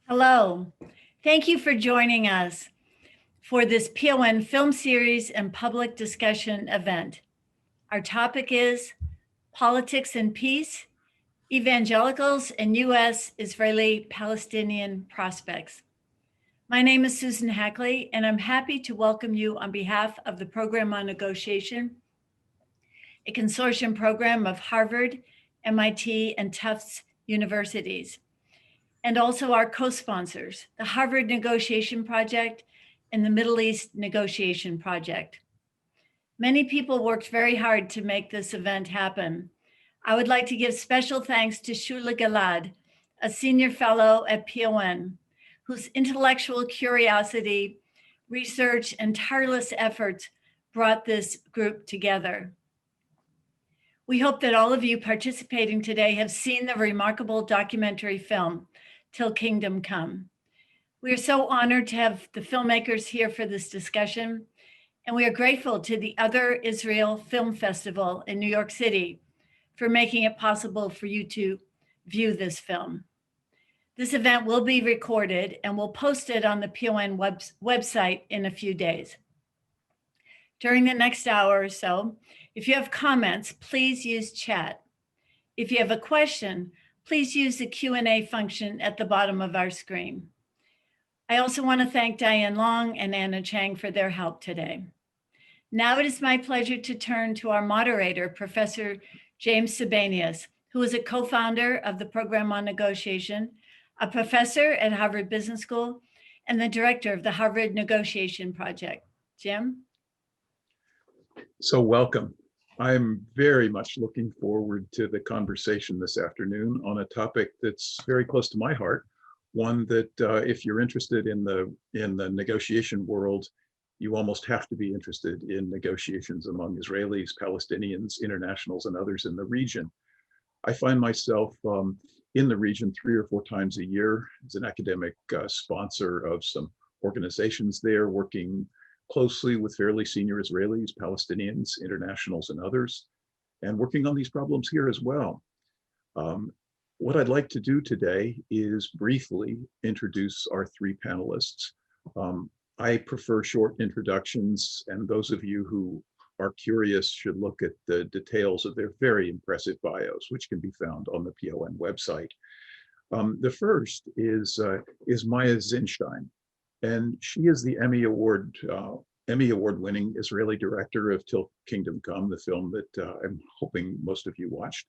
Hello. Thank you for joining us for this PON film series and public discussion event. Our topic is Politics and Peace, Evangelicals and U.S. Israeli-Palestinian Prospects. My name is Susan Hackley, and I'm happy to welcome you on behalf of the Program on Negotiation, a consortium program of Harvard, MIT, and Tufts universities, and also our co-sponsors, the Harvard Negotiation Project and the Middle East Negotiation Project. Many people worked very hard to make this event happen. I would like to give special thanks to Shula Gilad, a senior fellow at PON, whose intellectual curiosity, research, and tireless efforts brought this group together. We hope that all of you participating today have seen the remarkable documentary film, Till Kingdom Come. We are so honored to have the filmmakers here for this discussion, and we are grateful to the Other Israel Film Festival in New York City for making it possible for you to view this film. This event will be recorded and we'll post it on the PON website in a few days. During the next hour or so, if you have comments, please use chat. If you have a question, please use the Q&A function at the bottom of our screen. I also want to thank Diane Long and Anna Chang for their help today. Now it is my pleasure to turn to our moderator, Professor James Sebenius, who is a co-founder of the Program on Negotiation, a professor at Harvard Business School, and the director of the Harvard Negotiation Project. Jim? So welcome. I'm very much looking forward to the conversation this afternoon on a topic that's very close to my heart, one that if you're interested in the negotiation world, you almost have to be interested in negotiations among Israelis, Palestinians, internationals, and others in the region. I find myself in the region 3 or 4 times a year as an academic sponsor of some organizations there, working closely with fairly senior Israelis, Palestinians, internationals, and others, and working on these problems here as well. What I'd like to do today is briefly introduce our 3 panelists. I prefer short introductions, and those of you who are curious should look at the details of their very impressive bios, which can be found on the PON website. The first is Maya Zinshtein. And she is the Emmy Award-winning Israeli director of Till Kingdom Come, the film that I'm hoping most of you watched.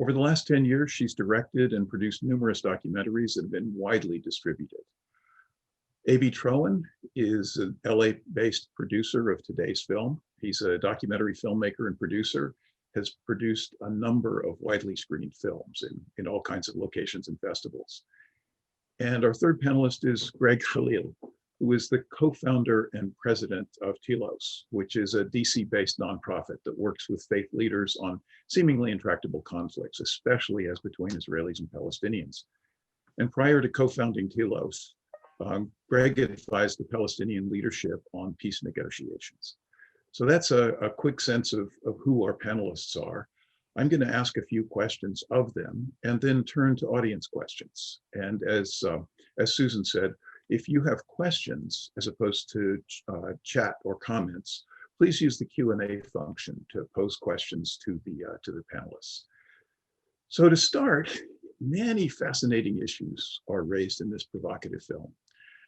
Over the last 10 years, she's directed and produced numerous documentaries that have been widely distributed. A.B. Troen is an LA-based producer of today's film. He's a documentary filmmaker and producer, has produced a number of widely screened films in all kinds of locations and festivals. And our third panelist is Greg Khalil, who is the co-founder and president of Telos, which is a DC-based nonprofit that works with faith leaders on seemingly intractable conflicts, especially as between Israelis and Palestinians. And prior to co-founding Telos, Greg advised the Palestinian leadership on peace negotiations. So that's a quick sense of who our panelists are. I'm going to ask a few questions of them and then turn to audience questions. And as Susan said, if you have questions as opposed to chat or comments, please use the Q&A function to pose questions to the panelists. So to start, many fascinating issues are raised in this provocative film.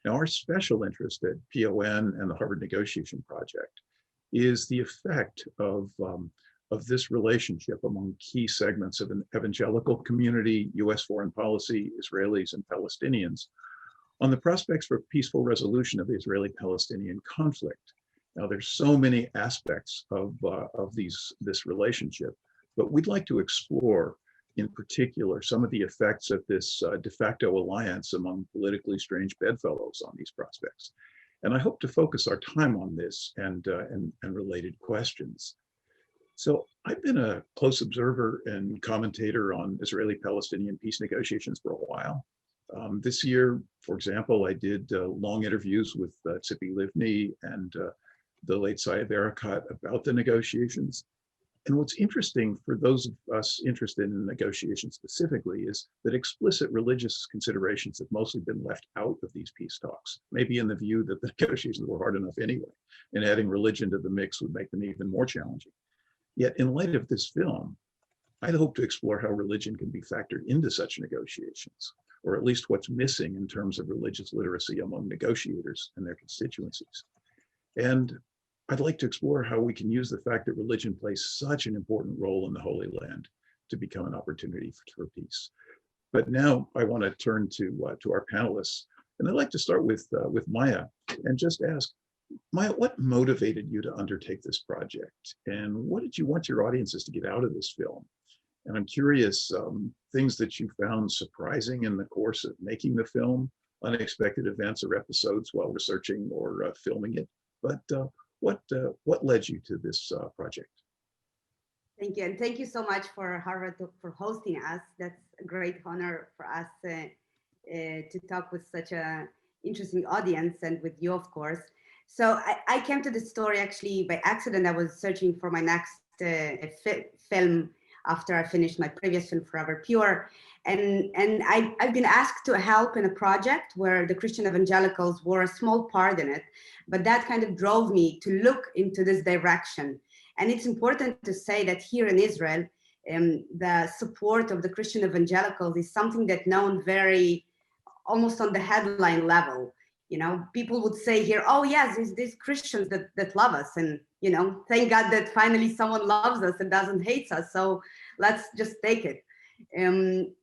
Now, our special interest at PON and the Harvard Negotiation Project is the effect of this relationship among key segments of an evangelical community, US foreign policy, Israelis and Palestinians, on the prospects for peaceful resolution of the Israeli-Palestinian conflict. Now, there's so many aspects of this relationship, but we'd like to explore in particular some of the effects of this de facto alliance among politically strange bedfellows on these prospects. And I hope to focus our time on this and related questions. So I've been a close observer and commentator on Israeli-Palestinian peace negotiations for a while. This year, for example, I did long interviews with Tzipi Livni and the late Saeb Erekat about the negotiations. And what's interesting for those of us interested in negotiations specifically is that explicit religious considerations have mostly been left out of these peace talks, maybe in the view that the negotiations were hard enough anyway, and adding religion to the mix would make them even more challenging. Yet in light of this film, I'd hope to explore how religion can be factored into such negotiations, or at least what's missing in terms of religious literacy among negotiators and their constituencies. And I'd like to explore how we can use the fact that religion plays such an important role in the Holy Land to become an opportunity for peace. But now I want to turn to our panelists, and I'd like to start with Maya and just ask, Maya, what motivated you to undertake this project, and what did you want your audiences to get out of this film? And I'm curious, things that you found surprising in the course of making the film, unexpected events or episodes while researching or filming it. But what led you to this project? Thank you, and thank you so much for Harvard for hosting us. That's a great honor for us to talk with such an interesting audience, and with you, of course. So I came to this story actually by accident. I was searching for my next film after I finished my previous film, Forever Pure. And I've been asked to help in a project where the Christian Evangelicals were a small part in it, but that kind of drove me to look into this direction. And it's important to say that here in Israel, the support of the Christian Evangelicals is something that's known very, almost on the headline level. You know, people would say here, oh yes, it's these Christians that love us. And, you know, thank God that finally someone loves us and doesn't hate us. So let's just take it.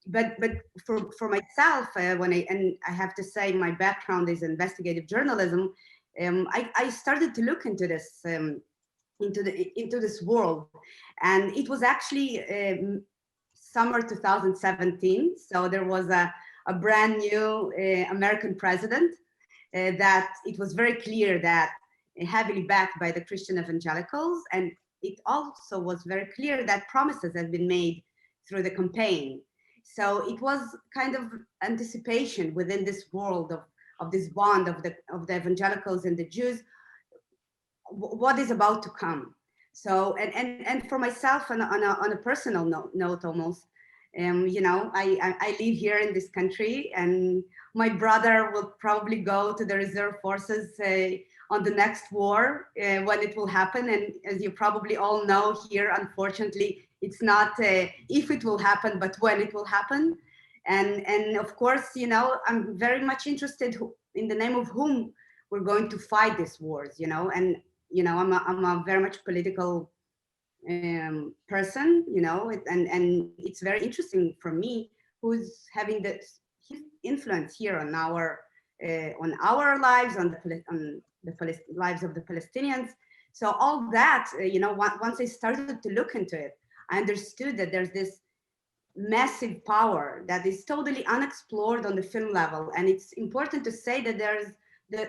But for myself, and I have to say my background is investigative journalism, I started to look into this, into this world. And it was actually summer 2017. So there was a brand new American president. That it was very clear that heavily backed by the Christian Evangelicals, and it also was very clear that promises had been made through the campaign. So it was kind of anticipation within this world of this bond of the Evangelicals and the Jews, what is about to come. So and for myself on a personal note almost, you know, I live here in this country, and my brother will probably go to the reserve forces on the next war when it will happen. And as you probably all know here, unfortunately, it's not if it will happen, but when it will happen. And of course, you know, I'm very much interested in the name of whom we're going to fight these wars, you know. And, you know, I'm a very much political person, you know, and it's very interesting for me who's having this influence here on our lives, on the lives of the Palestinians. So all that, you know, once I started to look into it, I understood that there's this massive power that is totally unexplored on the film level. And it's important to say that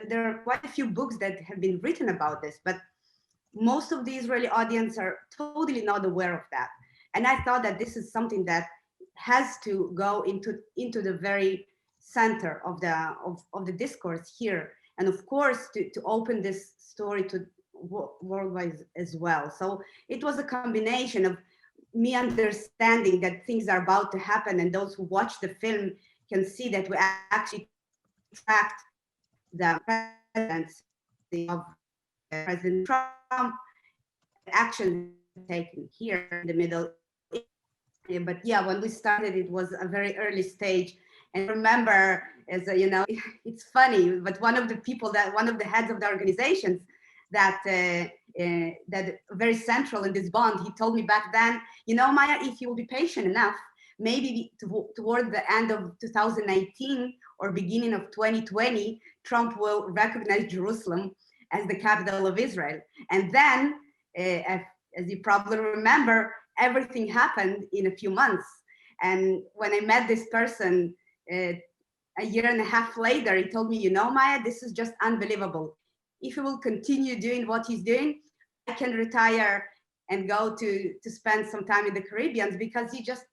there are quite a few books that have been written about this, but most of the Israeli audience are totally not aware of that. And I thought that this is something that has to go into the very center of the discourse here. And of course, to open this story to worldwide as well. So it was a combination of me understanding that things are about to happen, and those who watch the film can see that we actually tracked the presidency of President Trump, action taken here in the Middle East. But yeah, when we started, it was a very early stage. And remember, as you know, it's funny, but one of the heads of the organizations that very central in this bond, he told me back then, you know, Maya, if you will be patient enough, maybe toward the end of 2019 or beginning of 2020, Trump will recognize Jerusalem as the capital of Israel. And then, as you probably remember, everything happened in a few months. And when I met this person a year and a half later, he told me, you know, Maya, this is just unbelievable. If he will continue doing what he's doing, I can retire and go to spend some time in the Caribbean, because he just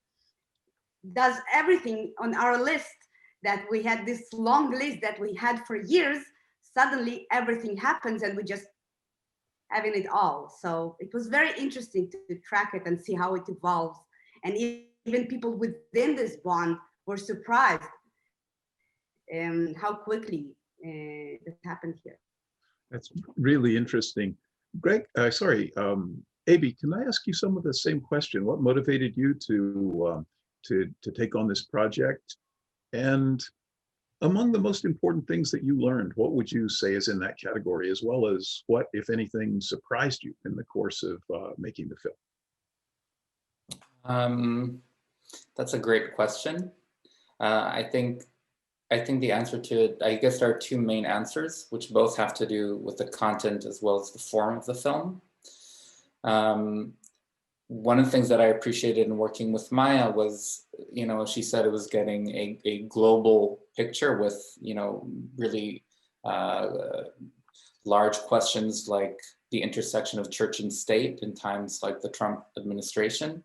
does everything on our list that we had, this long list that we had for years. Suddenly everything happens and we just having it all. So it was very interesting to track it and see how it evolves. And even people within this bond were surprised how quickly this happened here. That's really interesting. Greg, Abby, can I ask you some of the same question? What motivated you to take on this project? And among the most important things that you learned, what would you say is in that category, as well as what, if anything, surprised you in the course of making the film? That's a great question. I think the answer to it, I guess there are two main answers, which both have to do with the content as well as the form of the film. One of the things that I appreciated in working with Maya was, she said it was getting a global picture with, really large questions like the intersection of church and state in times like the Trump administration.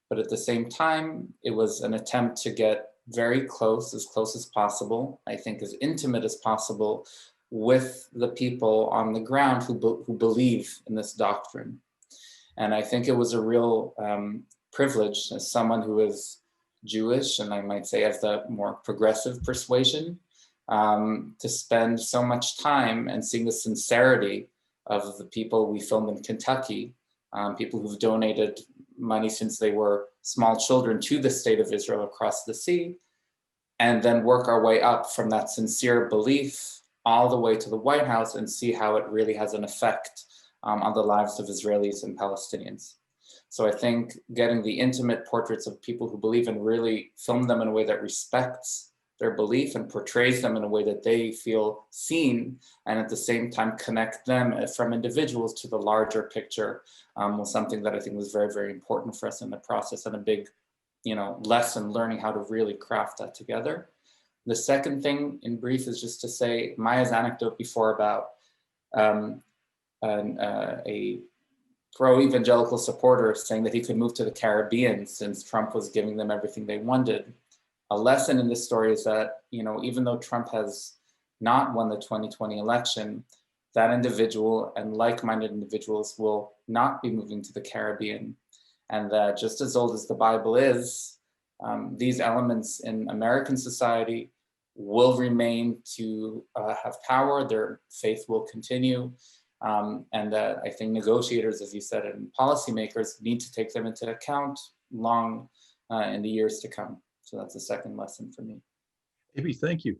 But at the same time, it was an attempt to get very close as possible, I think as intimate as possible, with the people on the ground who believe in this doctrine. And I think it was a real privilege as someone who is Jewish, and I might say of the more progressive persuasion, to spend so much time and seeing the sincerity of the people we filmed in Kentucky, people who've donated money since they were small children to the state of Israel across the sea, and then work our way up from that sincere belief all the way to the White House and see how it really has an effect on the lives of Israelis and Palestinians. So I think getting the intimate portraits of people who believe and really film them in a way that respects their belief and portrays them in a way that they feel seen, and at the same time connect them from individuals to the larger picture was something that I think was very, very important for us in the process, and a big, lesson learning how to really craft that together. The second thing in brief is just to say Maya's anecdote before about a pro-evangelical supporter saying that he could move to the Caribbean since Trump was giving them everything they wanted. A lesson in this story is that, even though Trump has not won the 2020 election, that individual and like-minded individuals will not be moving to the Caribbean. And that just as old as the Bible is, these elements in American society will remain to have power, their faith will continue. And that I think negotiators, as you said, and policymakers need to take them into account long in the years to come. So that's the second lesson for me. Abby, thank you.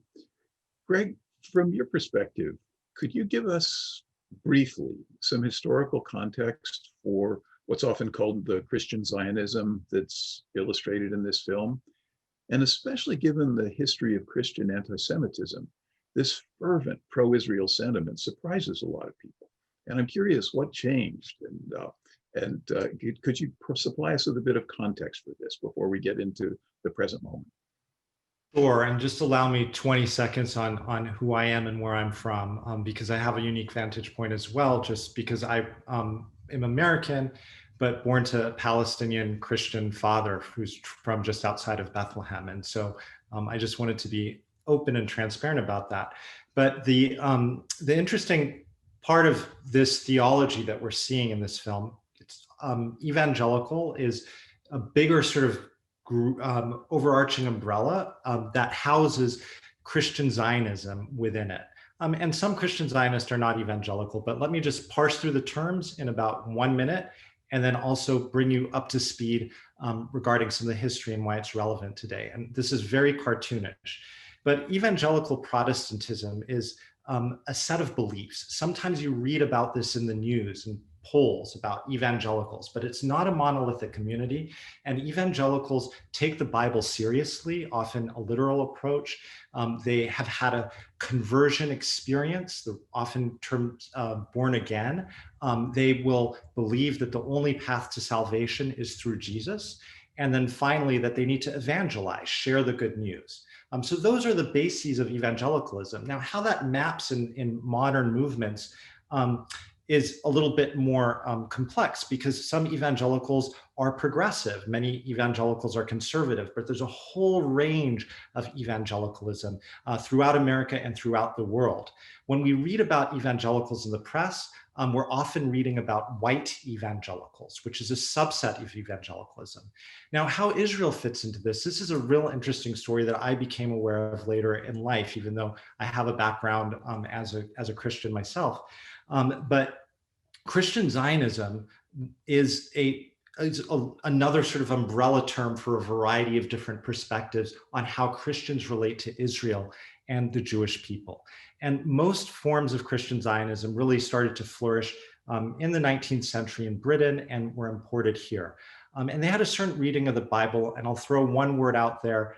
Greg, from your perspective, could you give us briefly some historical context for what's often called the Christian Zionism that's illustrated in this film? And especially given the history of Christian anti-Semitism, this fervent pro-Israel sentiment surprises a lot of people. And I'm curious what changed, and could you supply us with a bit of context for this before we get into the present moment? Sure, and just allow me 20 seconds on who I am and where I'm from, because I have a unique vantage point as well, just because I am American, but born to a Palestinian Christian father who's from just outside of Bethlehem. And so I just wanted to be open and transparent about that. But the interesting part of this theology that we're seeing in this film, it's evangelical is a bigger sort of overarching umbrella that houses Christian Zionism within it. And some Christian Zionists are not evangelical, but let me just parse through the terms in about 1 minute, and then also bring you up to speed regarding some of the history and why it's relevant today. And this is very cartoonish, but evangelical Protestantism is a set of beliefs. Sometimes you read about this in the news and polls about evangelicals, but it's not a monolithic community. And evangelicals take the Bible seriously, often a literal approach. They have had a conversion experience, the often termed born again. They will believe that the only path to salvation is through Jesus. And then finally, that they need to evangelize, share the good news. So those are the bases of evangelicalism. Now, how that maps in modern movements, is a little bit more complex, because some evangelicals are progressive, many evangelicals are conservative, but there's a whole range of evangelicalism throughout America and throughout the world. When we read about evangelicals in the press, we're often reading about white evangelicals, which is a subset of evangelicalism. Now, how Israel fits into this is a real interesting story that I became aware of later in life, even though I have a background as a Christian myself. But Christian Zionism is another sort of umbrella term for a variety of different perspectives on how Christians relate to Israel and the Jewish people. And most forms of Christian Zionism really started to flourish in the 19th century in Britain and were imported here. And they had a certain reading of the Bible, and I'll throw one word out there,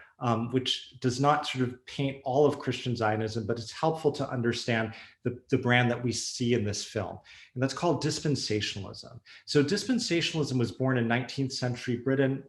which does not sort of paint all of Christian Zionism, but it's helpful to understand the brand that we see in this film. And that's called dispensationalism. So dispensationalism was born in 19th century Britain,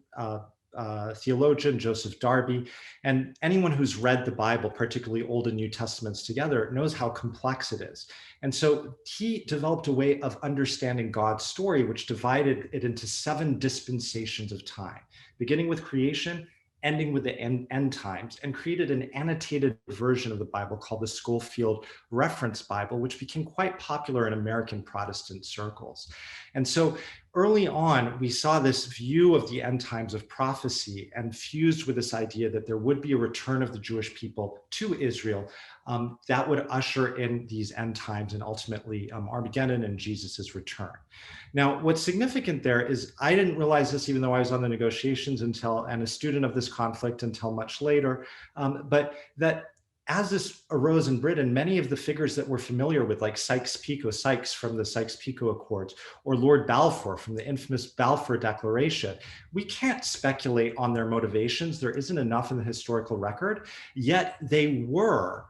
theologian Joseph Darby, and anyone who's read the Bible, particularly Old and New Testaments together, knows how complex it is. And so he developed a way of understanding God's story, which divided it into 7 dispensations of time, beginning with creation, ending with the end times, and created an annotated version of the Bible called the Schofield Reference Bible, which became quite popular in American Protestant circles. And so early on, we saw this view of the end times of prophecy and fused with this idea that there would be a return of the Jewish people to Israel that would usher in these end times and ultimately Armageddon and Jesus's return. Now, what's significant there is I didn't realize this, even though I was on the negotiations and a student of this conflict until much later, but that as this arose in Britain, many of the figures that we're familiar with, like Sykes from the Sykes-Picot Accords, or Lord Balfour from the infamous Balfour Declaration, we can't speculate on their motivations. There isn't enough in the historical record, yet they were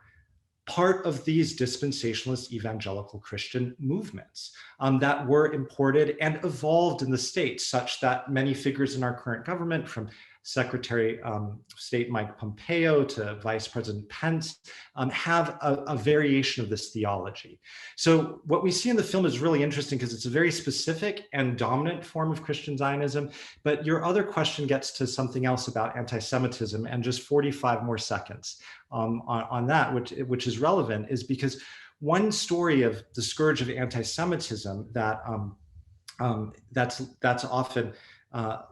part of these dispensationalist evangelical Christian movements that were imported and evolved in the States, such that many figures in our current government, from Secretary of State Mike Pompeo to Vice President Pence, have a variation of this theology. So what we see in the film is really interesting because it's a very specific and dominant form of Christian Zionism. But your other question gets to something else about anti-Semitism, and just 45 more seconds on that, which is relevant, is because one story of the scourge of anti-Semitism that that's often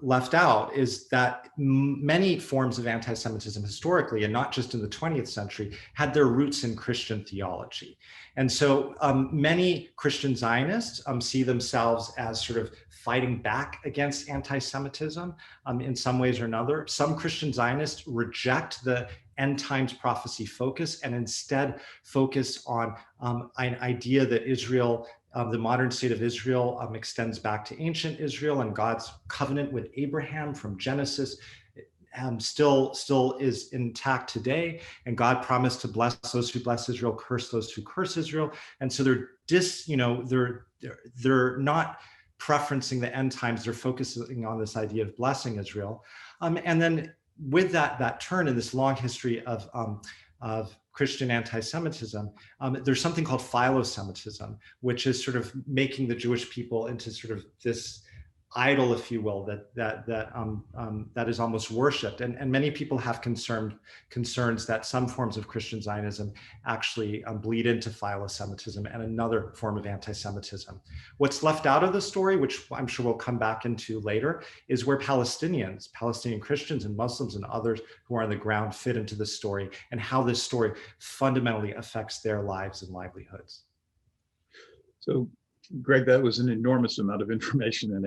left out is that many forms of anti-Semitism historically, and not just in the 20th century, had their roots in Christian theology. And so many Christian Zionists see themselves as sort of fighting back against anti-Semitism in some ways or another. Some Christian Zionists reject the end times prophecy focus and instead focus on an idea that Israel, the modern state of Israel, extends back to ancient Israel, and God's covenant with Abraham from Genesis still is intact today. And God promised to bless those who bless Israel, curse those who curse Israel. And so they're not preferencing the end times. They're focusing on this idea of blessing Israel. And then with that turn in this long history of Christian anti-Semitism, there's something called philo-Semitism, which is sort of making the Jewish people into sort of this idol, if you will, that is almost worshipped. And many people have concerns that some forms of Christian Zionism actually bleed into philo-Semitism and another form of anti-Semitism. What's left out of the story, which I'm sure we'll come back into later, is where Palestinian Christians and Muslims and others who are on the ground fit into the story, and how this story fundamentally affects their lives and livelihoods. So, Greg, that was an enormous amount of information in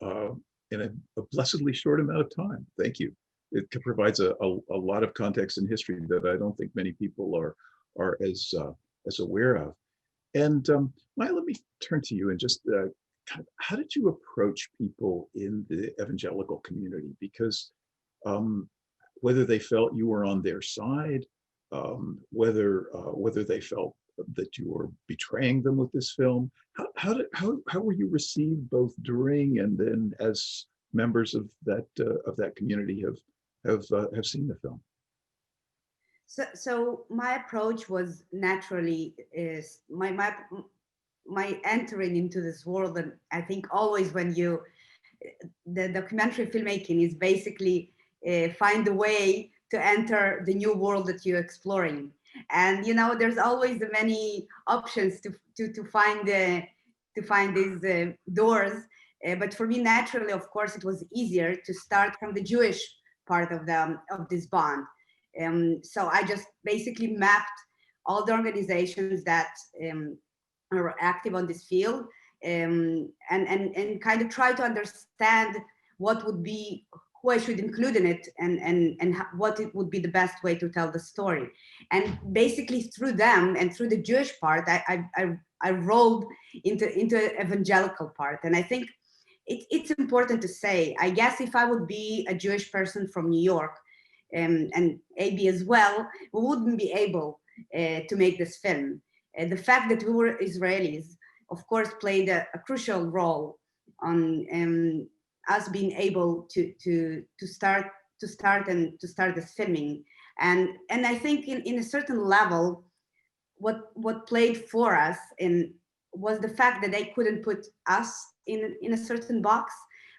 a blessedly short amount of time. Thank you. It provides a lot of context and history that I don't think many people are as aware of. And Maya, let me turn to you and just kind of, how did you approach people in the evangelical community? Because whether they felt you were on their side, whether they felt that you were betraying them with this film, how were you received both during and then as members of that community have seen the film? So my approach was naturally my entering into this world. And I think always when the documentary filmmaking is basically find a way to enter the new world that you're exploring. And there's always many options to find these doors. But for me, naturally, of course, it was easier to start from the Jewish part of this bond. So I just basically mapped all the organizations that are active on this field, and kind of try to understand what would be, who I should include in it, and what it would be the best way to tell the story. And basically through them and through the Jewish part, I rolled into evangelical part. And I think it's important to say, I guess if I would be a Jewish person from New York, and AB as well, we wouldn't be able to make this film. The fact that we were Israelis, of course, played a crucial role on us being able to start this filming. And I think in a certain level, what played for us was the fact that they couldn't put us in a certain box,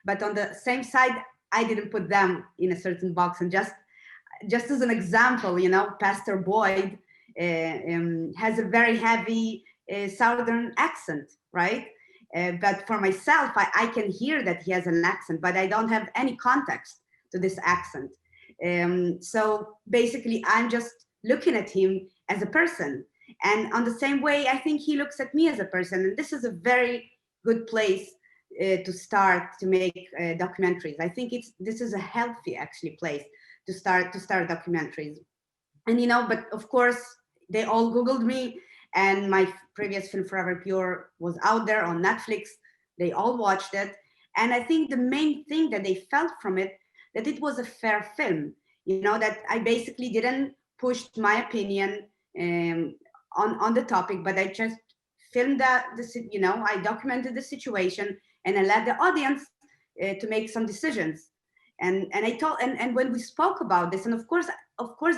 but on the same side, I didn't put them in a certain box. And just as an example, Pastor Boyd has a very heavy Southern accent, right? But for myself, I can hear that he has an accent, but I don't have any context to this accent. So basically, I'm just looking at him as a person. And on the same way, I think he looks at me as a person. And this is a very good place to start to make documentaries. I think this is a healthy, actually, place to start documentaries. And but of course, they all Googled me, and my previous film Forever Pure was out there on Netflix. They all watched it, and I think the main thing that they felt from it, that it was a fair film. That I basically didn't push my opinion on the topic, but I just filmed I documented the situation, and I let the audience to make some decisions. And I told, and when we spoke about this, and of course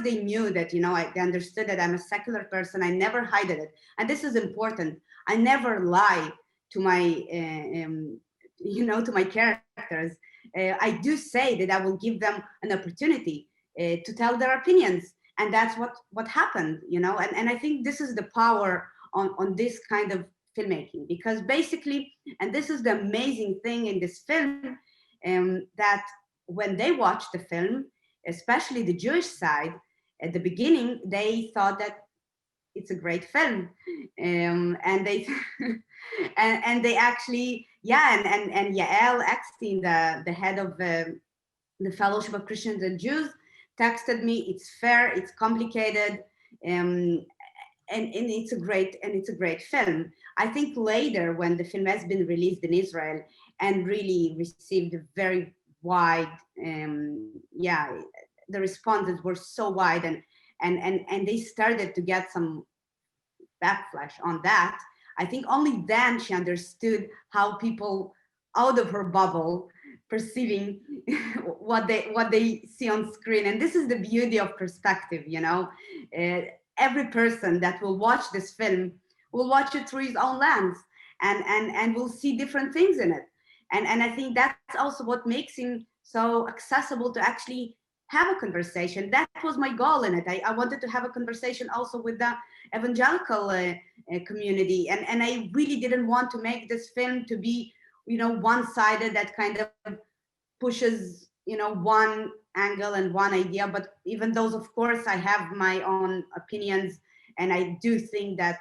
they knew that, they understood that I'm a secular person. I never hide it. And this is important. I never lie to my, to my characters. I do say that I will give them an opportunity to tell their opinions. And that's what happened, and I think this is the power on this kind of filmmaking, because basically, and this is the amazing thing in this film, that when they watched the film, especially the Jewish side, at the beginning, they thought that it's a great film, and they and they actually, and Yael Eckstein, the head of the Fellowship of Christians and Jews, texted me, it's fair, it's complicated, and it's a great film. I think later, when the film has been released in Israel and really received a very wide, the responses were so wide, and they started to get some backlash on that. I think only then she understood how people out of her bubble perceiving what they see on screen. And this is the beauty of perspective, every person that will watch this film will watch it through his own lens, and will see different things in it. And I think that's also what makes him so accessible to actually have a conversation. That was my goal in it. I wanted to have a conversation also with the evangelical community. And I really didn't want to make this film to be, one-sided, that kind of pushes, one angle and one idea. But even those, of course, I have my own opinions. And I do think that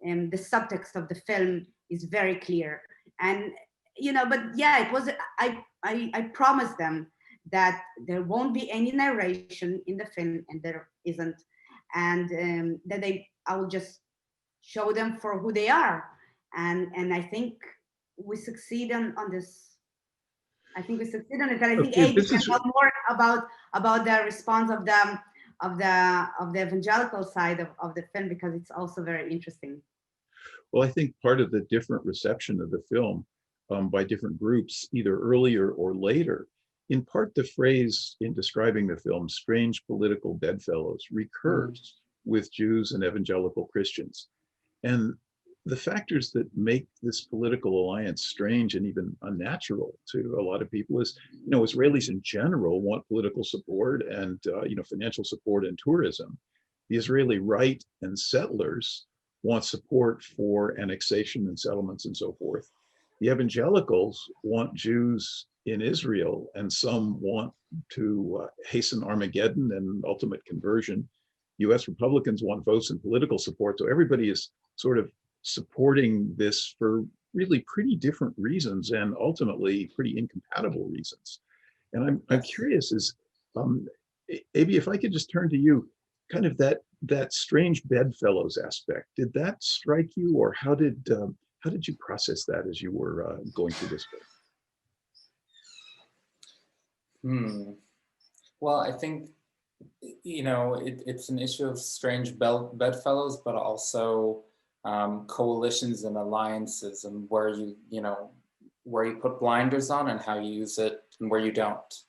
the subtext of the film is very clear. And but yeah, it was, I promised them that there won't be any narration in the film, and there isn't, and that I will just show them for who they are, and I think we succeed on this. I think we succeed on it, and I think Abe can tell more about the response of the evangelical side of the film, because it's also very interesting. Well, I think part of the different reception of the film by different groups, either earlier or later, in part the phrase in describing the film, strange political bedfellows, recurs with Jews and evangelical Christians. And the factors that make this political alliance strange and even unnatural to a lot of people is, Israelis in general want political support and, financial support and tourism. The Israeli right and settlers want support for annexation and settlements and so forth. The evangelicals want Jews in Israel, and some want to hasten Armageddon and ultimate conversion. US Republicans want votes and political support. So everybody is sort of supporting this for really pretty different reasons and ultimately pretty incompatible reasons. And I'm curious Abby, if I could just turn to you, kind of that strange bedfellows aspect. Did that strike you, or how did you process that as you were going through this book? Well, I think it's an issue of strange bedfellows, but also coalitions and alliances, and where you put blinders on and how you use it and where you don't.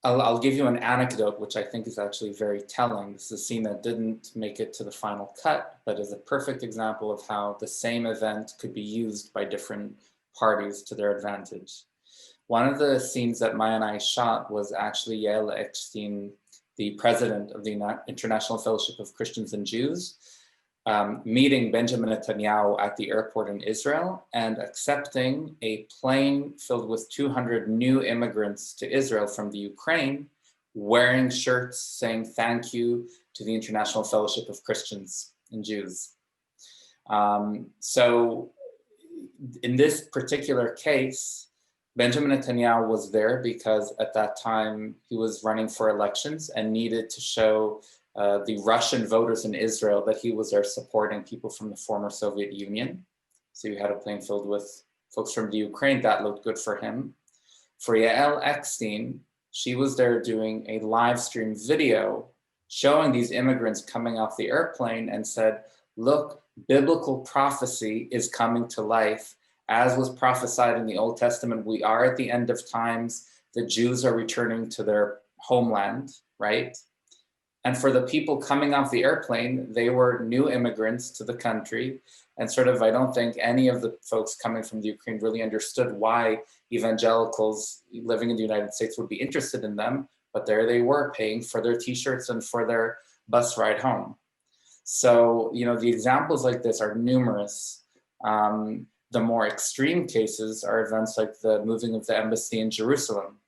I'll give you an anecdote, which I think is actually very telling. This is a scene that didn't make it to the final cut, but is a perfect example of how the same event could be used by different parties to their advantage. One of the scenes that Maya and I shot was actually Yael Eckstein, the president of the International Fellowship of Christians and Jews, meeting Benjamin Netanyahu at the airport in Israel and accepting a plane filled with 200 new immigrants to Israel from the Ukraine, wearing shirts saying thank you to the International Fellowship of Christians and Jews. So in this particular case, Benjamin Netanyahu was there because at that time he was running for elections and needed to show the Russian voters in Israel that he was there supporting people from the former Soviet Union. So you had a plane filled with folks from the Ukraine. That looked good for him. For Yael Eckstein, she was there doing a live stream video showing these immigrants coming off the airplane and said, look, biblical prophecy is coming to life. As was prophesied in the Old Testament, we are at the end of times. The Jews are returning to their homeland, right? And for the people coming off the airplane, they were new immigrants to the country. And sort of, I don't think any of the folks coming from the Ukraine really understood why evangelicals living in the United States would be interested in them. But there they were, paying for their t-shirts and for their bus ride home. So, the examples like this are numerous. The more extreme cases are events like the moving of the embassy in Jerusalem,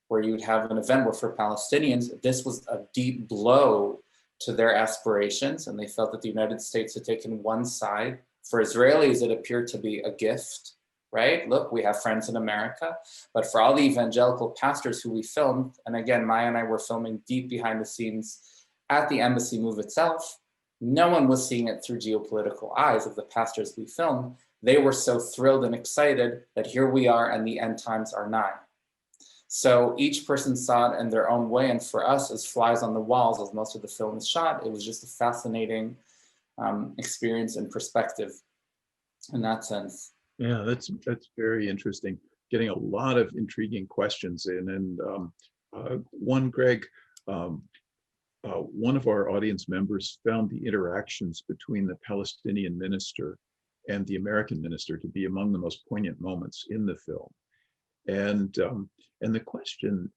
where you would have an event where for Palestinians, this was a deep blow to their aspirations, and they felt that the United States had taken one side. For Israelis, it appeared to be a gift, right? Look, we have friends in America. But for all the evangelical pastors who we filmed, and again, Maya and I were filming deep behind the scenes at the embassy move itself, no one was seeing it through geopolitical eyes of the pastors we filmed. They were so thrilled and excited that here we are and the end times are nigh. So each person saw it in their own way. And for us, as flies on the walls, as most of the film is shot, it was just a fascinating experience and perspective in that sense. Yeah, that's very interesting. Getting a lot of intriguing questions in. And one, Greg, one of our audience members found the interactions between the Palestinian minister and the American minister to be among the most poignant moments in the film. And the question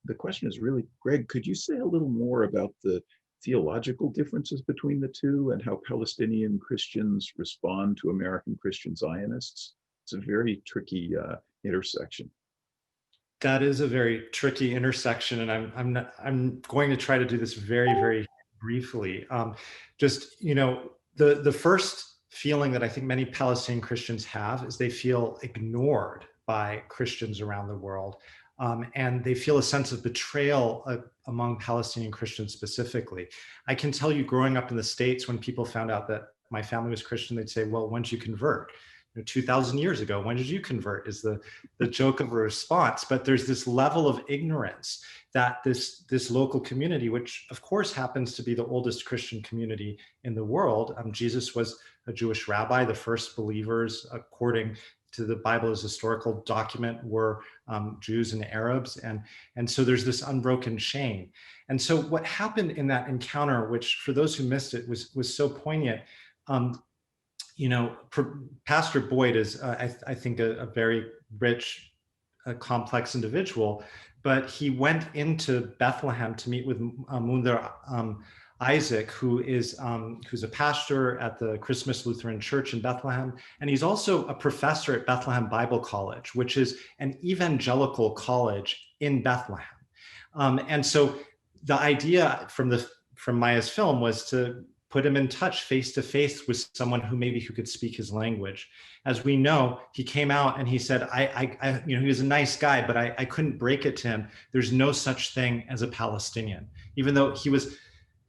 is really, Greg, could you say a little more about the theological differences between the two and how Palestinian Christians respond to American Christian Zionists? It's a very tricky intersection. That is a very tricky intersection, and I'm going to try to do this very, very briefly. The first feeling that I think many Palestinian Christians have is they feel ignored by Christians around the world. And they feel a sense of betrayal among Palestinian Christians specifically. I can tell you, growing up in the States, when people found out that my family was Christian, they'd say, well, when did you convert? 2,000 years ago, when did you convert is the joke of a response. But there's this level of ignorance that this local community, which of course happens to be the oldest Christian community in the world. Jesus was a Jewish rabbi. The first believers, according to the Bible as a historical document were Jews and Arabs. And so there's this unbroken chain. And so what happened in that encounter, which for those who missed it was so poignant, you know, Pastor Boyd is, I think, a very rich, complex individual, but he went into Bethlehem to meet with Mundar Isaac, who's a pastor at the Christmas Lutheran Church in Bethlehem. And he's also a professor at Bethlehem Bible College, which is an evangelical college in Bethlehem. And so the idea from Maya's film was to put him in touch face to face with someone who could speak his language. As we know, he came out and he said, you know, he was a nice guy, but I couldn't break it to him. There's no such thing as a Palestinian. Even though he was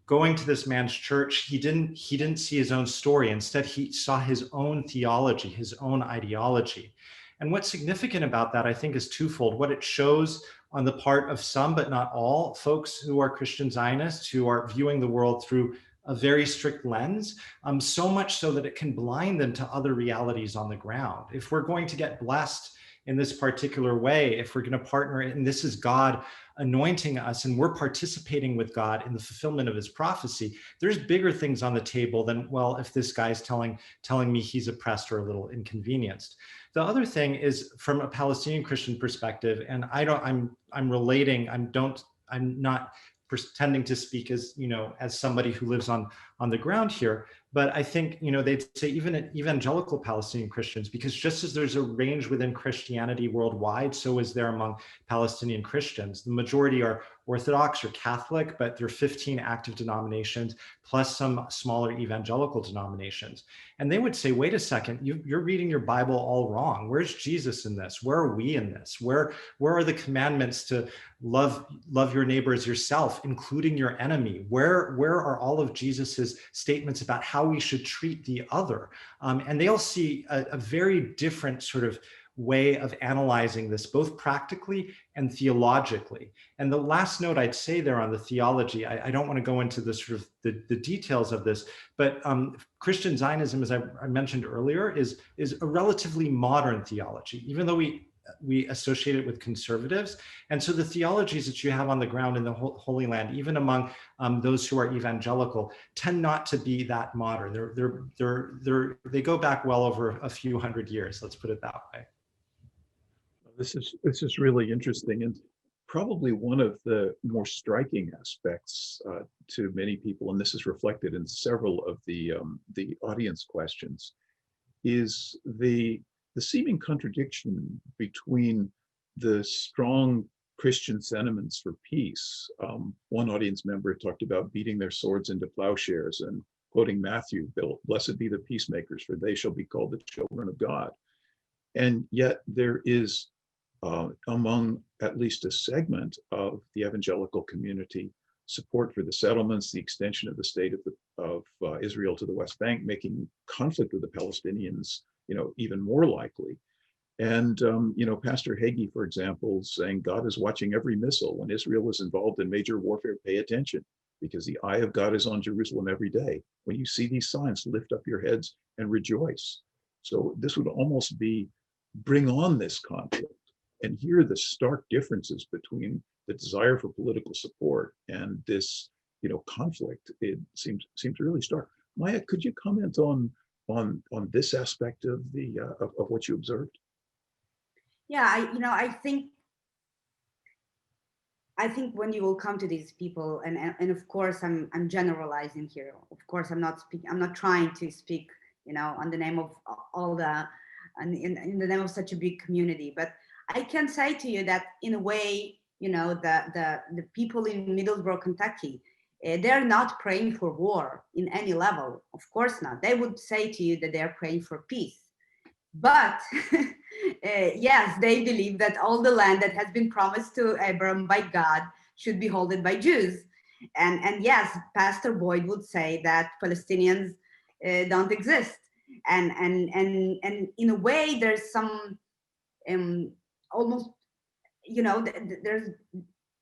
going to this man's church, he didn't see his own story. Instead, he saw his own theology, his own ideology. And what's significant about that, I think, is twofold. What it shows on the part of some, but not all, folks who are Christian Zionists, who are viewing the world through a very strict lens, so much so that it can blind them to other realities on the ground. If we're going to get blessed in this particular way, if we're going to partner, and this is God anointing us and we're participating with God in the fulfillment of his prophecy, there's bigger things on the table than, well, if this guy's telling me he's oppressed or a little inconvenienced. The other thing is from a Palestinian Christian perspective, and I'm not pretending to speak as, you know, as somebody who lives on the ground here, but I think, you know, they'd say even evangelical Palestinian Christians, because just as there's a range within Christianity worldwide, so is there among Palestinian Christians. The majority are Orthodox or Catholic, but there are 15 active denominations, plus some smaller evangelical denominations. And they would say, wait a second, you're reading your Bible all wrong. Where's Jesus in this? Where are we in this? Where are the commandments to love your neighbor as yourself, including your enemy? Where are all of Jesus's statements about how we should treat the other? And they all see a very different sort of way of analyzing this, both practically and theologically. And the last note I'd say there on the theology, I don't want to go into the sort of the details of this, but Christian Zionism, as I mentioned earlier, is a relatively modern theology, even though we associate it with conservatives. And so the theologies that you have on the ground in the Holy Land, even among those who are evangelical, tend not to be that modern. They go back well over a few hundred years, let's put it that way. This is really interesting, and probably one of the more striking aspects to many people, and this is reflected in several of the audience questions, is the seeming contradiction between the strong Christian sentiments for peace. One audience member talked about beating their swords into plowshares and quoting Matthew, "Blessed be the peacemakers, for they shall be called the children of God." And yet there is among at least a segment of the evangelical community support for the settlements, the extension of the state of Israel to the West Bank, making conflict with the Palestinians, you know, even more likely. And you know, Pastor Hagee, for example, saying God is watching every missile. When Israel is involved in major warfare, pay attention, because the eye of God is on Jerusalem every day. When you see these signs, lift up your heads and rejoice. So this would almost be bring on this conflict. And here are the stark differences between the desire for political support and this, you know, conflict. It seems really stark. Maya, could you comment on this aspect of of what you observed? Yeah, I think when you will come to these people, and of course I'm generalizing here. Of course I'm not trying to speak, you know, on the name of all the, and in the name of such a big community, but I can say to you that in a way, you know, the people in Middlesbrough, Kentucky, they're not praying for war in any level. Of course not. They would say to you that they're praying for peace. But yes, they believe that all the land that has been promised to Abraham by God should be held by Jews. And yes, Pastor Boyd would say that Palestinians don't exist. And in a way, there's some almost, you know, there's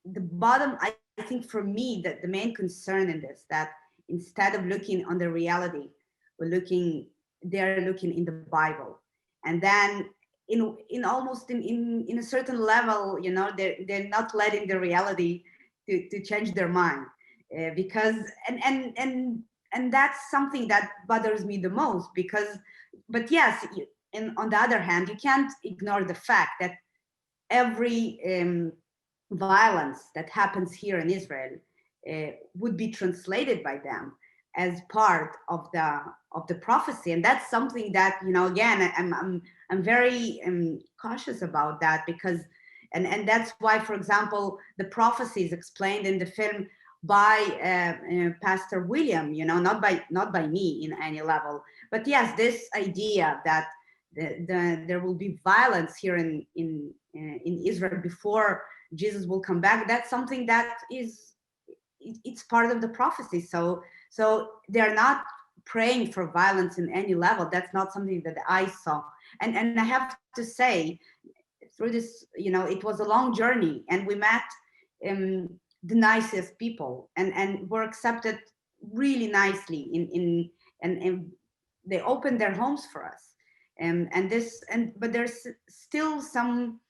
the bottom. I think for me that the main concern in this, that instead of looking on the reality, they're looking in the Bible. And then in almost in a certain level, you know, they're not letting the reality to change their mind, because and that's something that bothers me the most, because, but yes, and on the other hand, you can't ignore the fact that every violence that happens here in Israel would be translated by them as part of the prophecy, and that's something that, you know, again, I'm very cautious about that, because and that's why, for example, the prophecy is explained in the film by Pastor William, you know, not by me in any level, but yes, this idea that there will be violence here in Israel before Jesus will come back. That's something that it's part of the prophecy. So they're not praying for violence in any level. That's not something that I saw. And I have to say, through this, you know, it was a long journey, and we met the nicest people, and were accepted really nicely and they opened their homes for us. But there's still some,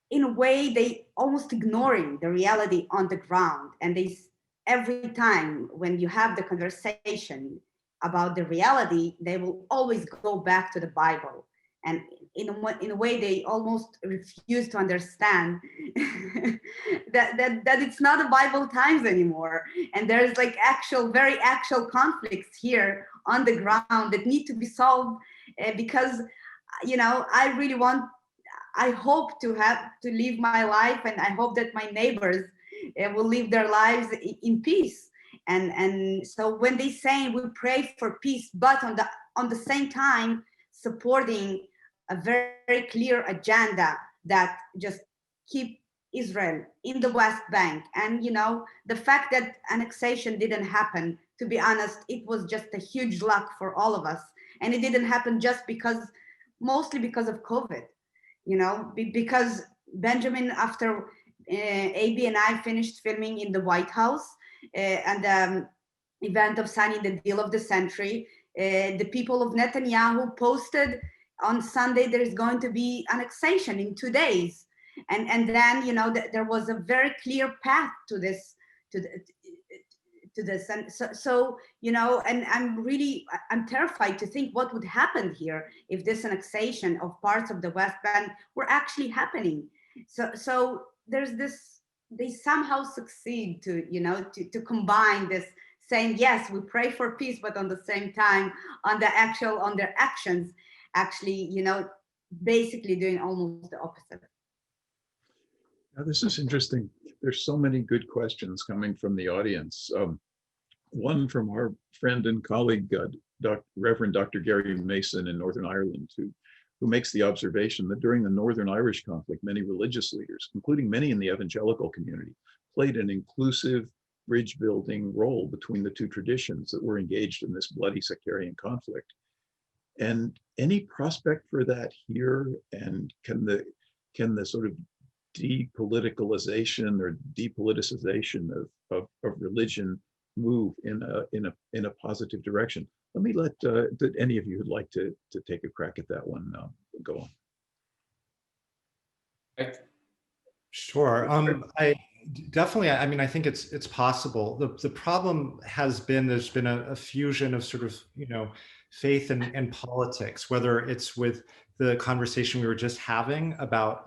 in a way, they almost ignoring the reality on the ground, and they, every time when you have the conversation about the reality, they will always go back to the Bible, and in a way they almost refuse to understand that it's not a Bible times anymore, and there's like very actual conflicts here on the ground that need to be solved, because, you know, I hope to live my life, and I hope that my neighbors will live their lives in peace. And so when they say we pray for peace, but on the same time supporting a very clear agenda that just keep Israel in the West Bank, and, you know, the fact that annexation didn't happen, to be honest, it was just a huge luck for all of us, and it didn't happen just mostly because of COVID. You know, because Benjamin, after AB and I finished filming in the White House and the event of signing the deal of the century, the people of Netanyahu posted on Sunday there is going to be annexation in 2 days, and then, you know, there was a very clear path to this, and so you know, and I'm terrified to think what would happen here if this annexation of parts of the West Bank were actually happening. So there's this, they somehow succeed to, you know, to combine this, saying yes, we pray for peace, but on the same time on their actions actually, you know, basically doing almost the opposite. Now, this is interesting. There's so many good questions coming from the audience. One from our friend and colleague, Reverend Dr. Gary Mason in Northern Ireland, who makes the observation that during the Northern Irish conflict, many religious leaders, including many in the evangelical community, played an inclusive bridge-building role between the two traditions that were engaged in this bloody sectarian conflict. And any prospect for that here? And can the sort of depoliticalization or depoliticization of religion move in a positive direction? Let me let any of you who'd like to take a crack at that one go on. Sure. I definitely, I mean, I think it's possible. The problem has been, there's been a fusion of sort of, you know, faith and politics, whether it's with the conversation we were just having about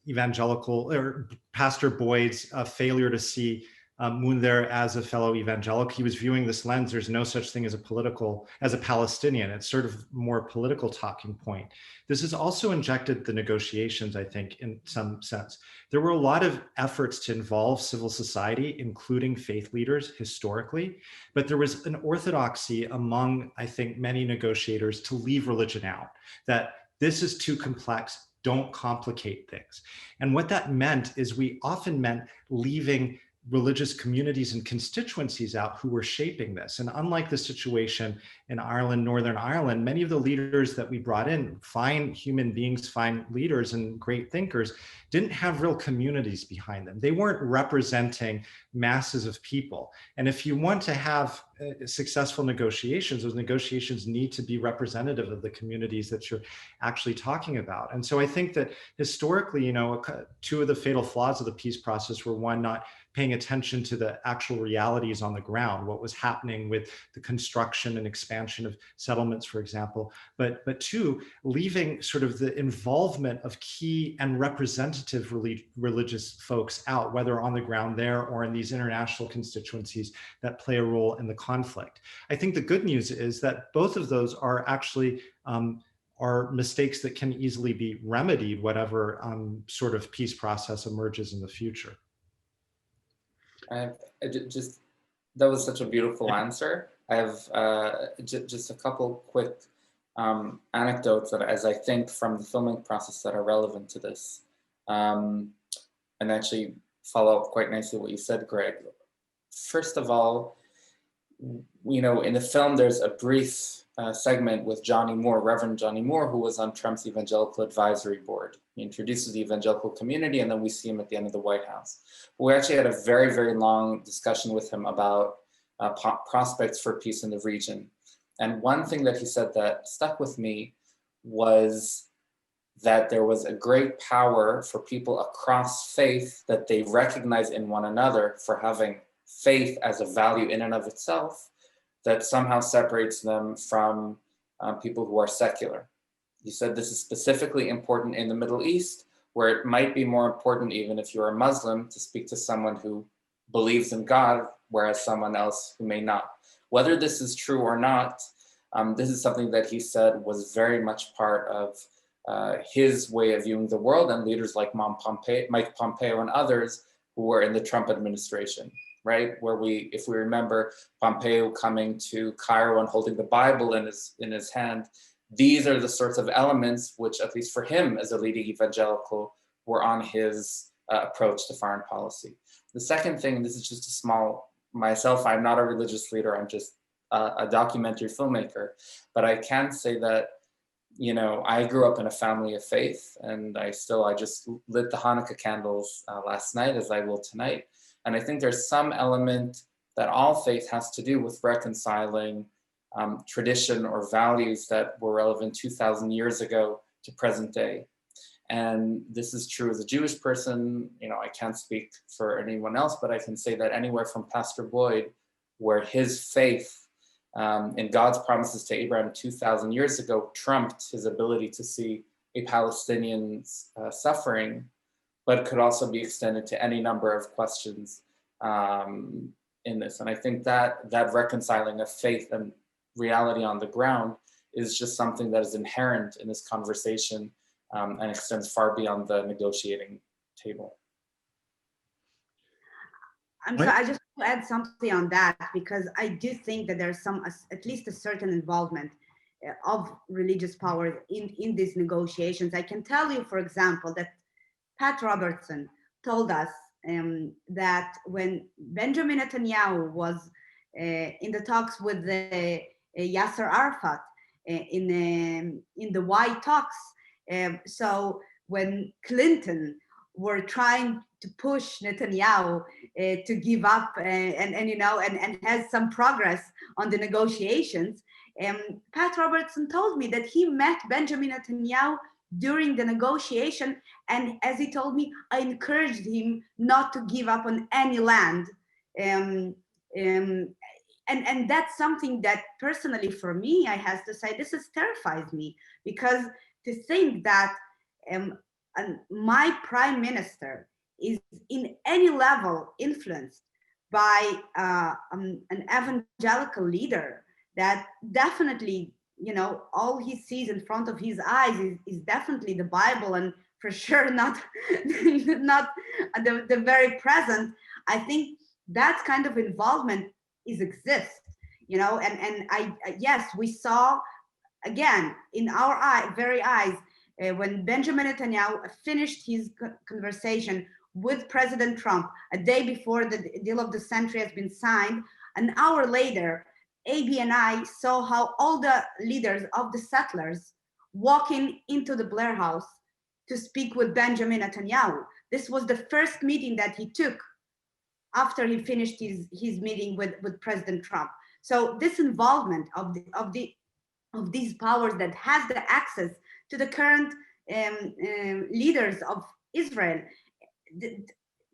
evangelical, or Pastor Boyd's failure to see Munder as a fellow evangelical. He was viewing this lens. There's no such thing as a Palestinian. It's sort of more political talking point. This has also injected the negotiations, I think, in some sense. There were a lot of efforts to involve civil society, including faith leaders historically, but there was an orthodoxy among, I think, many negotiators to leave religion out, that this is too complex, don't complicate things. And what that meant is we often meant leaving religious communities and constituencies out who were shaping this. And unlike the situation in Ireland, Northern Ireland, many of the leaders that we brought in, fine human beings, fine leaders and great thinkers, didn't have real communities behind them. They weren't representing masses of people. And if you want to have successful negotiations, those negotiations need to be representative of the communities that you're actually talking about. And so I think that historically, two of the fatal flaws of the peace process were, one, not paying attention to the actual realities on the ground, what was happening with the construction and expansion of settlements, for example, but two, leaving sort of the involvement of key and representative religious folks out, whether on the ground there or in these international constituencies that play a role in the conflict. I think the good news is that both of those are actually are mistakes that can easily be remedied, whatever sort of peace process emerges in the future. That was such a beautiful answer. I have just a couple quick anecdotes that, as I think from the filming process, that are relevant to this, and actually follow up quite nicely what you said, Greg. First of all, in the film, there's a brief segment with Johnny Moore, Reverend Johnny Moore, who was on Trump's Evangelical Advisory Board. He introduces the evangelical community, and then we see him at the end of the White House. We actually had a very, very long discussion with him about prospects for peace in the region. And one thing that he said that stuck with me was that there was a great power for people across faith that they recognize in one another for having faith as a value in and of itself that somehow separates them from people who are secular. He said this is specifically important in the Middle East, where it might be more important, even if you're a Muslim, to speak to someone who believes in God, whereas someone else who may not. Whether this is true or not, this is something that he said was very much part of his way of viewing the world, and leaders like Mike Pompeo and others who were in the Trump administration, right? Where if we remember Pompeo coming to Cairo and holding the Bible in his hand, these are the sorts of elements which, at least for him as a leading evangelical, were on his approach to foreign policy. The second thing, this is just a small, myself, I'm not a religious leader, I'm just a documentary filmmaker, but I can say that, I grew up in a family of faith, and I just lit the Hanukkah candles last night, as I will tonight. And I think there's some element that all faith has to do with reconciling tradition or values that were relevant 2,000 years ago to present day. And this is true as a Jewish person. I can't speak for anyone else, but I can say that anywhere from Pastor Boyd, where his faith in God's promises to Abraham 2,000 years ago trumped his ability to see a Palestinian's suffering, but could also be extended to any number of questions in this. And I think that reconciling of faith and reality on the ground is just something that is inherent in this conversation and extends far beyond the negotiating table. I'm sorry, I just want to add something on that, because I do think that there's at least a certain involvement of religious powers in these negotiations. I can tell you, for example, that Pat Robertson told us that when Benjamin Netanyahu was in the talks with Yasser Arafat in the White talks, so when Clinton were trying to push Netanyahu to give up and has some progress on the negotiations, Pat Robertson told me that he met Benjamin Netanyahu during the negotiation, and as he told me, I encouraged him not to give up on any land. And that's something that personally for me, I have to say, this terrifies me, because to think that my prime minister is in any level influenced by an evangelical leader that definitely, all he sees in front of his eyes is definitely the Bible, and for sure not the very present. I think that kind of involvement exists, and yes, we saw again in our very eyes when Benjamin Netanyahu finished his conversation with President Trump a day before the deal of the century has been signed. An hour later, AB and I saw how all the leaders of the settlers walking into the Blair House to speak with Benjamin Netanyahu. This was the first meeting that he took after he finished his meeting with President Trump. So this involvement of these powers that has the access to the current leaders of Israel,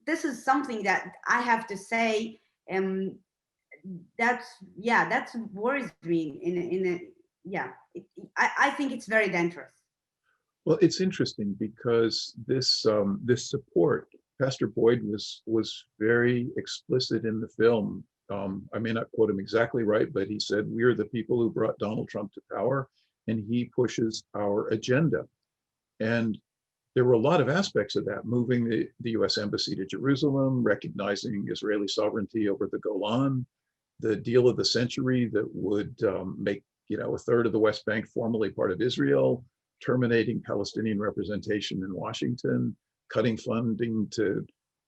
this is something that I have to say, that's worries me. I think it's very dangerous. Well, it's interesting because this support, Pastor Boyd was very explicit in the film. I may not quote him exactly right, but he said, "We are the people who brought Donald Trump to power, and he pushes our agenda." And there were a lot of aspects of that, moving the U.S. Embassy to Jerusalem, recognizing Israeli sovereignty over the Golan, the deal of the century that would make a third of the West Bank formally part of Israel, terminating Palestinian representation in Washington, cutting funding to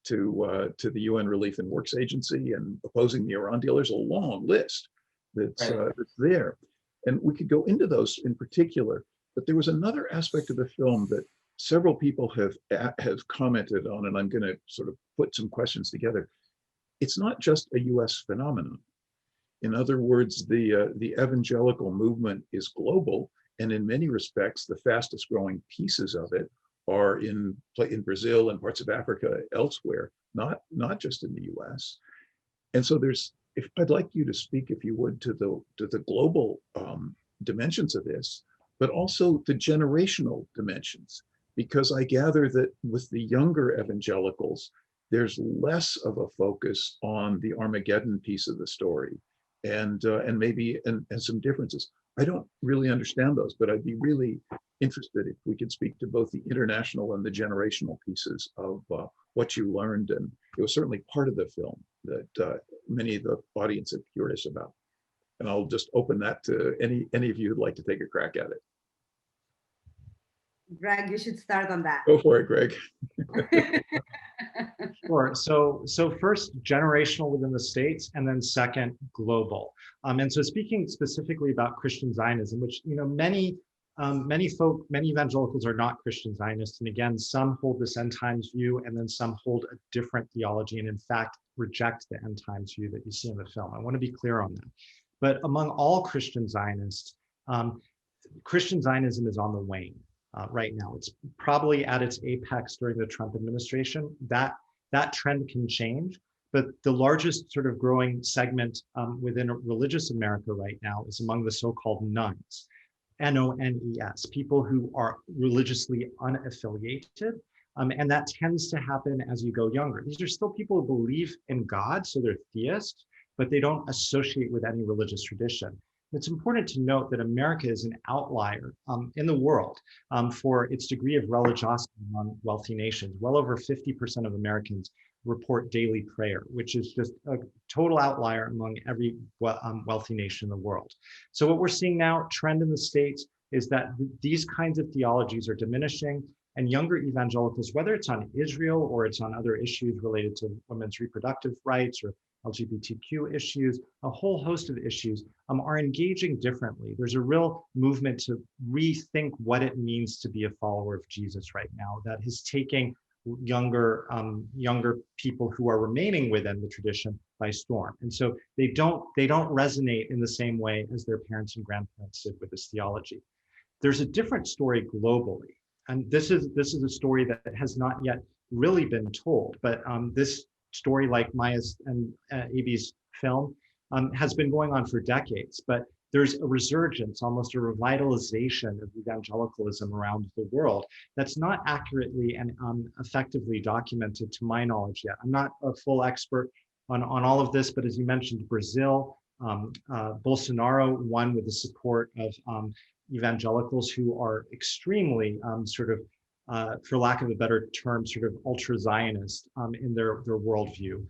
the UN Relief and Works Agency, and opposing the Iran deal. There's a long list that's there. And we could go into those in particular, but there was another aspect of the film that several people have commented on, and I'm going to sort of put some questions together. It's not just a US phenomenon. In other words, the evangelical movement is global, and in many respects, the fastest growing pieces of it are in Brazil and parts of Africa, elsewhere, not just in the US. And so I'd like you to speak, if you would, to the global dimensions of this, but also the generational dimensions, because I gather that with the younger evangelicals, there's less of a focus on the Armageddon piece of the story, and maybe some differences. I don't really understand those, but I'd be really interested if we could speak to both the international and the generational pieces of what you learned. And it was certainly part of the film that many of the audience are curious about. And I'll just open that to any of you who'd like to take a crack at it. Greg, you should start on that. Go for it, Greg. Sure. So first, generational within the States, and then second, global. And so speaking specifically about Christian Zionism, which many evangelicals are not Christian Zionists, and again, some hold this end times view, and then some hold a different theology, and in fact reject the end times view that you see in the film. I want to be clear on that. But among all Christian Zionists, Christian Zionism is on the wane. Right now, it's probably at its apex during the Trump administration. That trend can change, but the largest sort of growing segment within religious America right now is among the so-called nones, N-O-N-E-S, people who are religiously unaffiliated, and that tends to happen as you go younger. These are still people who believe in God, so they're theists, but they don't associate with any religious tradition. It's important to note that America is an outlier in the world for its degree of religiosity among wealthy nations. Well over 50% of Americans report daily prayer, which is just a total outlier among every wealthy nation in the world. So what we're seeing now, trend in the States, is that these kinds of theologies are diminishing, and younger evangelicals, whether it's on Israel or it's on other issues related to women's reproductive rights or LGBTQ issues, a whole host of issues, are engaging differently. There's a real movement to rethink what it means to be a follower of Jesus right now, that is taking younger people who are remaining within the tradition by storm. And so they don't resonate in the same way as their parents and grandparents did with this theology. There's a different story globally, and this is a story that has not yet really been told, but this story, like Maya's and AB's film, has been going on for decades, but there's a resurgence, almost a revitalization of evangelicalism around the world that's not accurately and effectively documented to my knowledge yet. I'm not a full expert on all of this, but as you mentioned, Brazil, Bolsonaro won with the support of evangelicals who are extremely for lack of a better term, sort of ultra-Zionist in their worldview.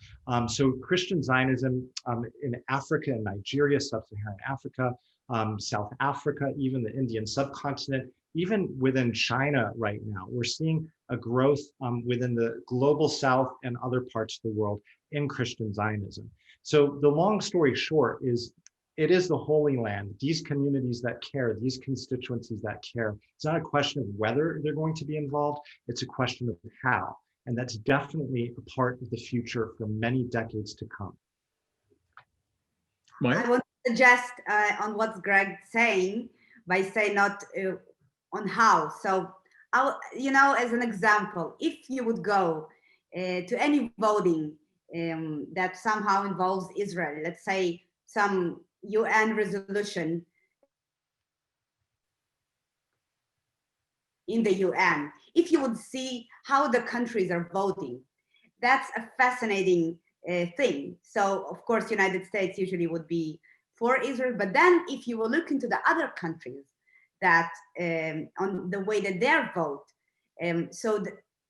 So Christian Zionism in Africa and Nigeria, sub-Saharan Africa, South Africa, even the Indian subcontinent, even within China right now, we're seeing a growth within the global South and other parts of the world in Christian Zionism. So the long story short is, it is the Holy Land, these communities that care, these constituencies that care. It's not a question of whether they're going to be involved, it's a question of how. And that's definitely a part of the future for many decades to come. Maya? I want to suggest on what Greg's saying by saying not on how. So, as an example, if you would go to any voting that somehow involves Israel, let's say some UN resolution in the UN, if you would see how the countries are voting, that's a fascinating thing. So of course, United States usually would be for Israel, but then if you will look into the other countries that on the way that they vote,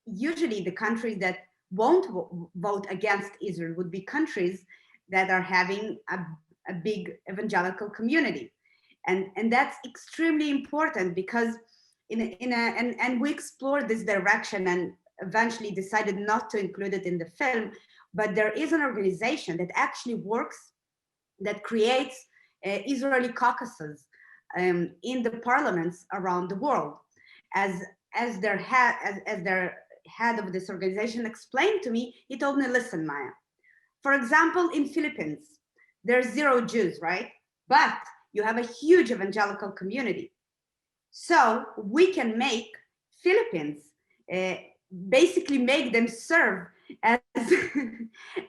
usually the countries that won't vote against Israel would be countries that are having a big evangelical community. And that's extremely important because and we explored this direction and eventually decided not to include it in the film, but there is an organization that actually works, that creates Israeli caucuses in the parliaments around the world. As their head of this organization explained to me, he told me, listen, Maya, for example, in Philippines, there's 0 Jews, right? But you have a huge evangelical community. So we can make Philippines, basically make them serve as,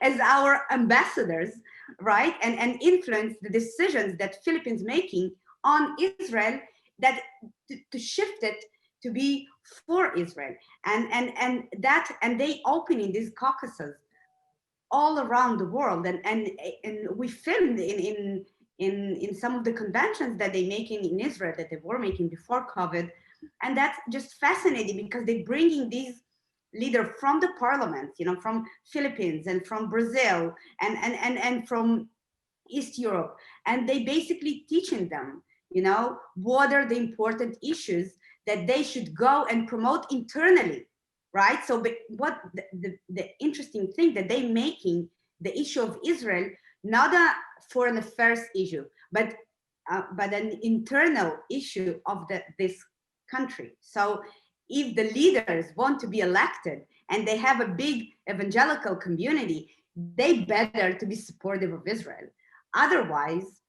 as our ambassadors, right? And influence the decisions that Philippines making on Israel, that to shift it to be for Israel. And they opening these caucuses all around the world. And we filmed in some of the conventions that they're making in Israel, that they were making before COVID. And that's just fascinating because they're bringing these leaders from the parliament, from Philippines and from Brazil and from East Europe. And they basically teaching them, what are the important issues that they should go and promote internally, right? So what the interesting thing that they're making the issue of Israel, not a foreign affairs issue, but an internal issue of this country. So if the leaders want to be elected and they have a big evangelical community, they better to be supportive of Israel. Otherwise,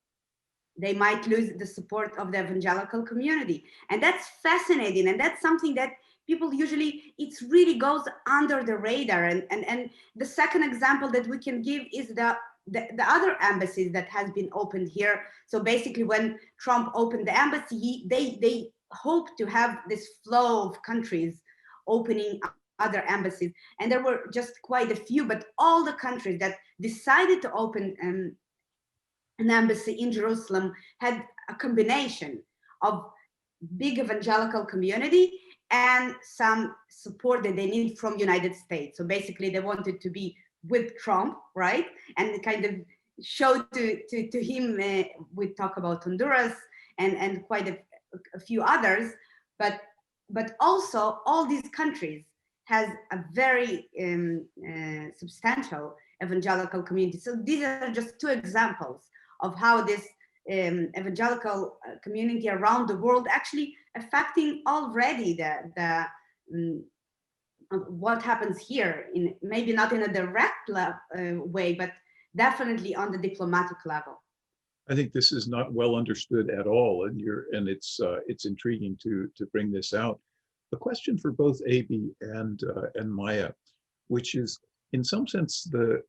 they might lose the support of the evangelical community. And that's fascinating. And that's something that people usually, it really goes under the radar. And the second example that we can give is the other embassies that has been opened here. So basically when Trump opened the embassy, they hope to have this flow of countries opening other embassies. And there were just quite a few, but all the countries that decided to open an embassy in Jerusalem had a combination of big evangelical community and some support that they need from United States. So basically they wanted to be with Trump, right? And kind of show to him, we talk about Honduras and quite a few others, but also all these countries has a very substantial evangelical community. So these are just 2 examples of how this evangelical community around the world actually affecting already the what happens here, in maybe not in a direct way, but definitely on the diplomatic level. I think this is not well understood at all, and it's intriguing to bring this out. A question for both Aby and Maya, which is, in some sense, the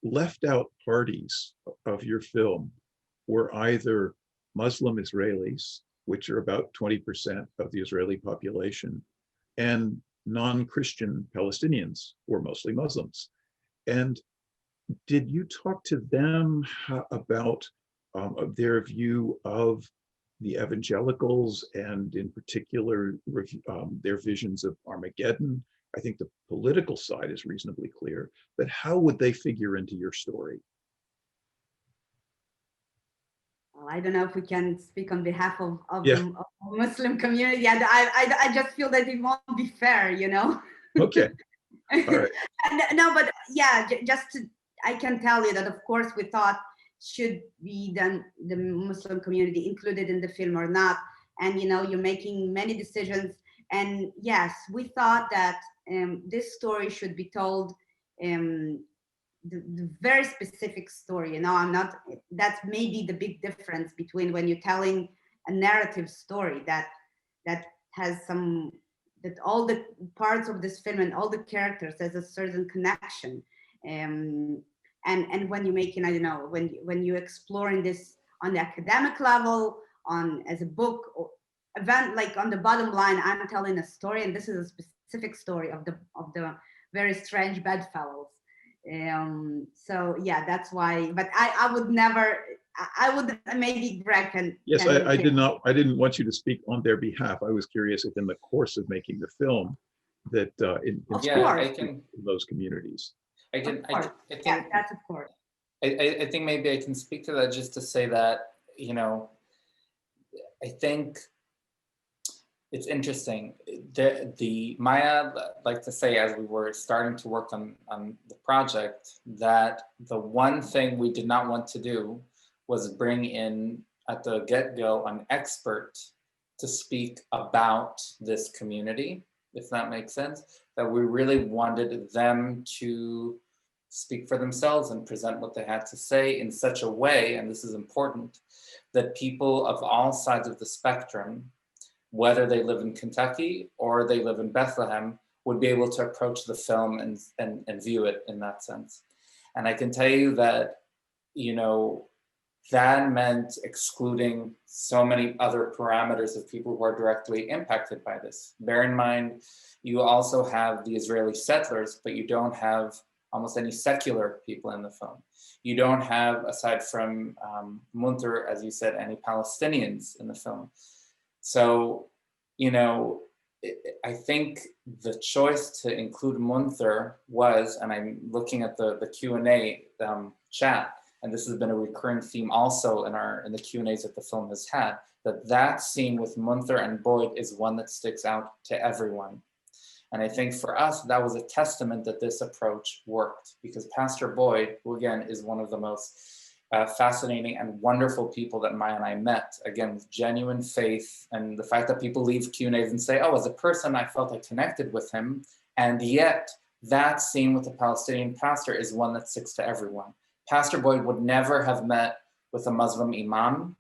left out parties of your film were either Muslim Israelis, which are about 20% of the Israeli population, and non-Christian Palestinians, who are mostly Muslims. And did you talk to them about their view of the evangelicals, and in particular their visions of Armageddon? I think the political side is reasonably clear, but how would they figure into your story? well, I don't know if we can speak on behalf of Yeah. the Muslim community. And I just feel that it won't be fair, you know? Okay. All right. No, but yeah, I can tell you that, of course, we thought should be done the Muslim community included in the film or not. And, you know, you're making many decisions. And yes, we thought that this story should be told the very specific story, you know. That's maybe the big difference between when you're telling a narrative story that has that all the parts of this film and all the characters has a certain connection, and when you're making, I don't know, when you're exploring this on the academic level, on as a book or event, like on the bottom line, I'm telling a story, and this is a specific story of the very strange bedfellows. So yeah, that's why. But I would never. I would, maybe Greg can. Yes, I did not. I didn't want you to speak on their behalf. I was curious if, in the course of making the film, that in I can those communities. I think yeah, that's of course. I think maybe I can speak to that just to say that, you know, I think it's interesting. The Maya, like to say, as we were starting to work on the project, that the one thing we did not want to do was bring in at the get-go an expert to speak about this community, if that makes sense. That we really wanted them to speak for themselves and present what they had to say in such a way, and this is important, that people of all sides of the spectrum, whether they live in Kentucky or they live in Bethlehem, would be able to approach the film and view it in that sense. And I can tell you that, you know, that meant excluding so many other parameters of people who are directly impacted by this. Bear in mind, you also have the Israeli settlers, but you don't have almost any secular people in the film. You don't have, aside from Munter, as you said, any Palestinians in the film. So, you know, I think the choice to include Munter was, and I'm looking at the Q&A chat, and this has been a recurring theme also in the Q&As that the film has had, that scene with Munter and Boyd is one that sticks out to everyone. And I think for us, that was a testament that this approach worked, because Pastor Boyd, who again is one of the most fascinating and wonderful people that Maya and I met, again, with genuine faith, and the fact that people leave Q&As and say, oh, as a person, I felt I connected with him. And yet that scene with the Palestinian pastor is one that sticks to everyone. Pastor Boyd would never have met with a Muslim imam,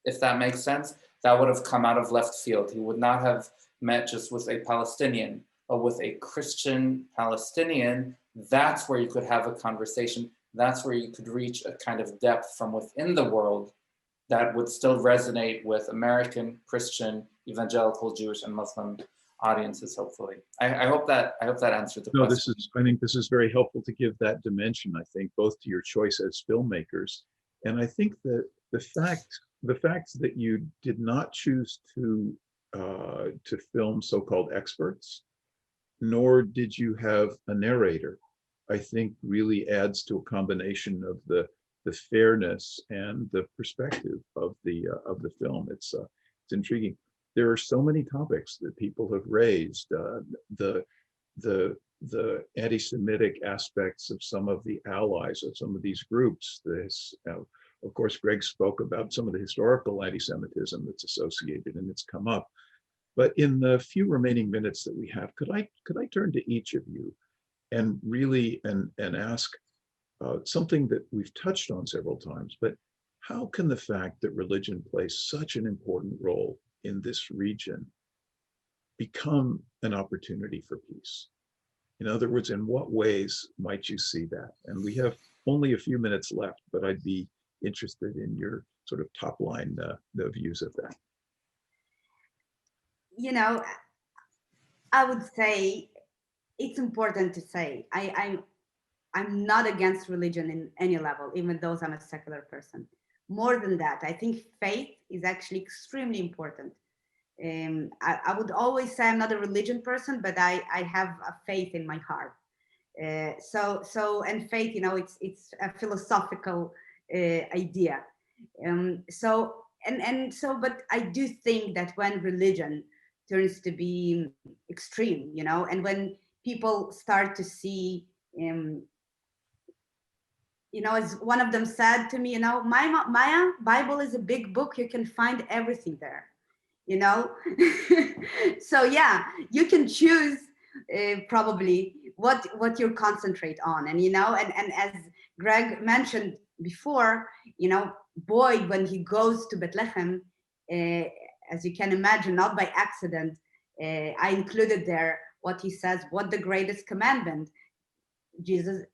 if that makes sense. That would have come out of left field. He would not have met just with a Palestinian, but with a Christian Palestinian. That's where you could have a conversation. That's where you could reach a kind of depth from within the world that would still resonate with American, Christian, evangelical, Jewish, and Muslim audiences, hopefully. I hope that answered the question. I think this is very helpful to give that dimension, I think, both to your choice as filmmakers. And I think that the fact that you did not choose to film so-called experts, nor did you have a narrator, I think really adds to a combination of the fairness and the perspective of the film. It's intriguing. There are so many topics that people have raised. The anti-Semitic aspects of some of the allies of some of these groups. Of course, Greg spoke about some of the historical anti-Semitism that's associated, and it's come up. But in the few remaining minutes that we have, could I turn to each of you and really and ask something that we've touched on several times, but how can the fact that religion plays such an important role in this region become an opportunity for peace? In other words, in what ways might you see that? And we have only a few minutes left, but I'd be interested in your sort of top line the views of that. You know, I would say it's important to say I'm not against religion in any level, even though I'm a secular person. More than that, I think faith is actually extremely important. I would always say I'm not a religion person, but I have a faith in my heart. So and faith, you know, it's a philosophical idea. But I do think that when religion turns to be extreme, and when people start to see, as one of them said to me, Maya, Bible is a big book. You can find everything there, So yeah, you can choose probably what you concentrate on. And as Greg mentioned before, Boyd, when he goes to Bethlehem, as you can imagine, not by accident, I included there what he says, what the greatest commandment. Jesus,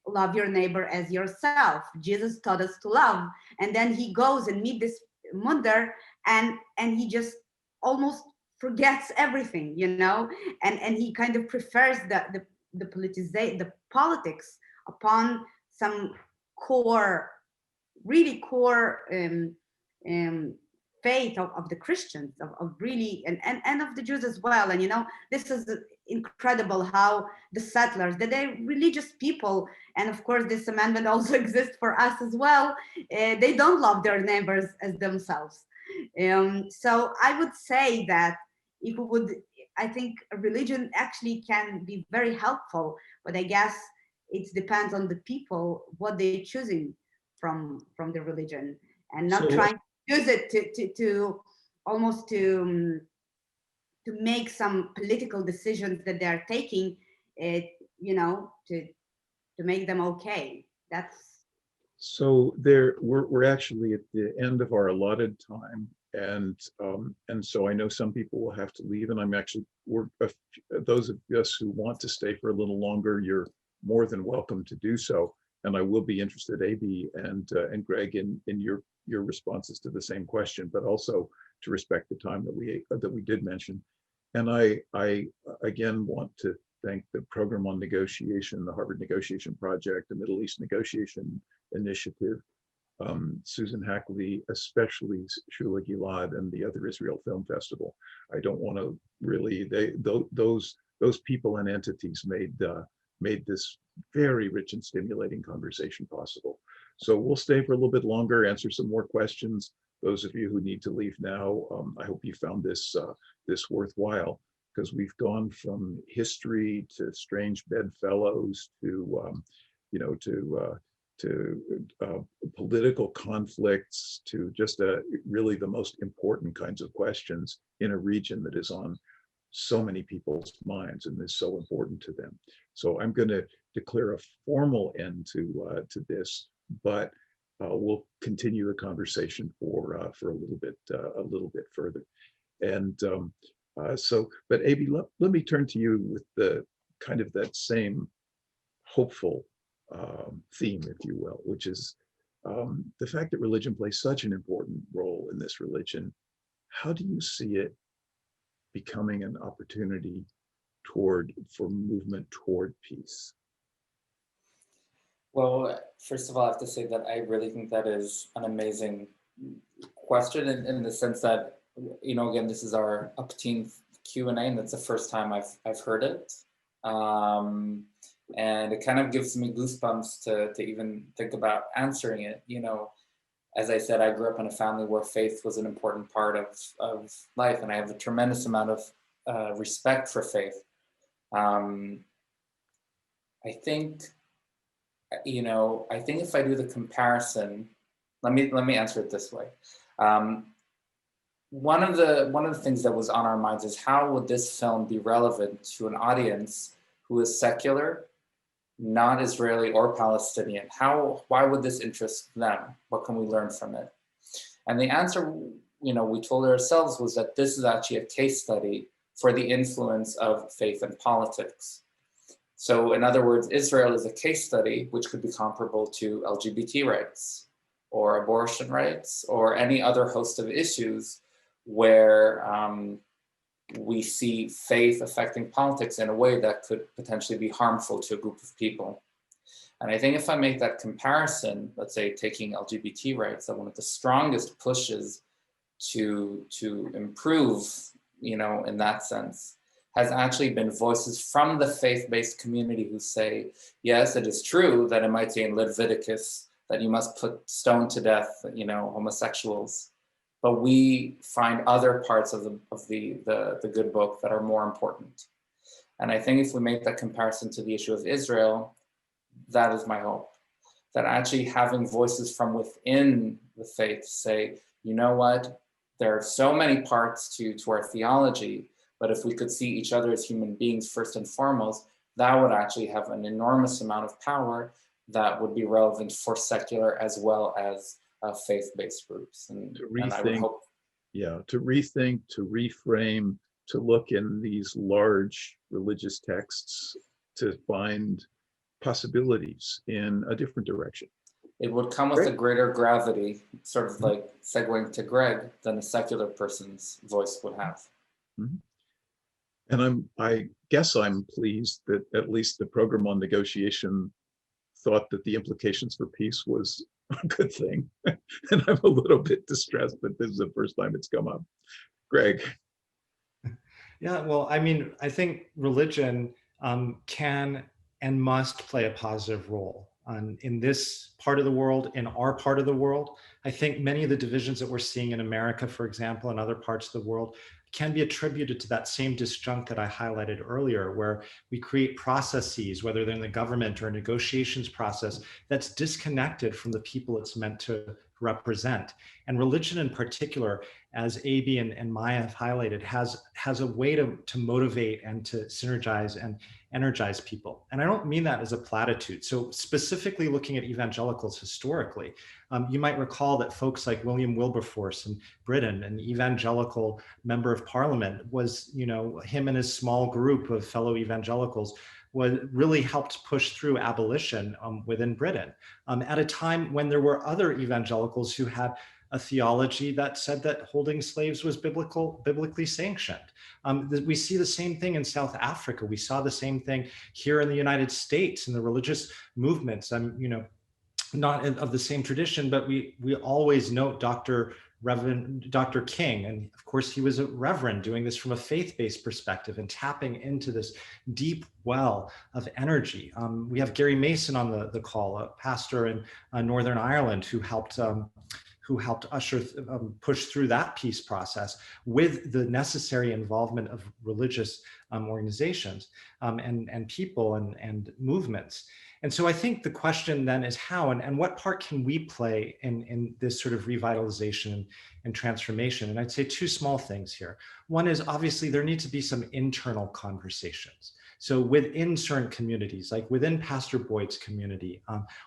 love your neighbor as yourself. Jesus taught us to love. And then he goes and meet this mother, and he just almost forgets everything, and he kind of prefers the politics upon some really core faith of the Christians, of really, and of the Jews as well. And this is incredible how the settlers, that they're religious people, and of course this amendment also exists for us as well, they don't love their neighbors as themselves. So I would say that if we would, I think religion actually can be very helpful, but I guess it depends on the people, what they're choosing from the religion, and not trying to use it to almost to make some political decisions that they're taking, to make them okay. That's so we're actually at the end of our allotted time, and so I know some people will have to leave, and those of us who want to stay for a little longer, you're more than welcome to do so. And I will be interested, Abby and Greg, in your responses to the same question, but also to respect the time that we did mention. And I again want to thank the Program on Negotiation, the Harvard Negotiation Project, the Middle East Negotiation Initiative, Susan Hackley, especially Shula Gilad, and the other Israel Film Festival. I don't want to really, those people and entities made this very rich and stimulating conversation possible. So we'll stay for a little bit longer, answer some more questions. Those of you who need to leave now, I hope you found this worthwhile, because we've gone from history to strange bedfellows to political conflicts, to just really the most important kinds of questions in a region that is on so many people's minds and is so important to them. So I'm going to declare a formal end to this, but we'll continue the conversation for a little bit further. And but Abby, let me turn to you with the kind of that same hopeful theme, if you will, which is the fact that religion plays such an important role in this religion. How do you see it becoming an opportunity for movement toward peace? Well, first of all, I have to say that I really think that is an amazing question in the sense that, again, this is our upteenth Q&A, and that's the first time I've heard it. And it kind of gives me goosebumps to even think about answering it. As I said, I grew up in a family where faith was an important part of life, and I have a tremendous amount of respect for faith. I think if I do the comparison, let me answer it this way. One of the things that was on our minds is, how would this film be relevant to an audience who is secular, not Israeli or Palestinian? Why would this interest them? What can we learn from it? And the answer, we told ourselves, was that this is actually a case study for the influence of faith and politics. So in other words, Israel is a case study which could be comparable to LGBT rights or abortion rights or any other host of issues where we see faith affecting politics in a way that could potentially be harmful to a group of people. And I think if I make that comparison, let's say taking LGBT rights, that one of the strongest pushes to improve, in that sense, has actually been voices from the faith-based community who say, yes, it is true that it might say in Leviticus that you must put stone to death, homosexuals. But we find other parts of the good book that are more important. And I think if we make that comparison to the issue of Israel, that is my hope. That actually having voices from within the faith say, you know what, there are so many parts to our theology, but if we could see each other as human beings first and foremost, that would actually have an enormous amount of power that would be relevant for secular as well as faith-based groups. And I would hope. Yeah, to rethink, to reframe, to look in these large religious texts to find possibilities in a different direction. It would come with a greater gravity, sort of like segueing to Greg, than a secular person's voice would have. Mm-hmm. And I guess I'm pleased that at least the program on negotiation thought that the implications for peace was a good thing. And I'm a little bit distressed that this is the first time it's come up. Greg. Yeah, well, I mean, I think religion can and must play a positive role in this part of the world, in our part of the world. I think many of the divisions that we're seeing in America, for example, and other parts of the world, can be attributed to that same disjunct that I highlighted earlier, where we create processes, whether they're in the government or a negotiations process, that's disconnected from the people it's meant to represent. And religion in particular, as A.B. and Maya have highlighted, has a way to motivate and to synergize and energize people. And I don't mean that as a platitude. So specifically looking at evangelicals historically, you might recall that folks like William Wilberforce in Britain, an evangelical member of parliament, was, him and his small group of fellow evangelicals really helped push through abolition within Britain at a time when there were other evangelicals who had a theology that said that holding slaves was biblically sanctioned. We see the same thing in South Africa. We saw the same thing here in the United States in the religious movements. Not of the same tradition, but we always note Reverend Dr. King. And of course, he was a reverend doing this from a faith-based perspective and tapping into this deep well of energy. We have Gary Mason on the call, a pastor in Northern Ireland who helped push through that peace process with the necessary involvement of religious organizations and people and movements. And so I think the question then is how and what part can we play in this sort of revitalization and transformation? And I'd say two small things here. One is obviously there need to be some internal conversations. So within certain communities, like within Pastor Boyd's community,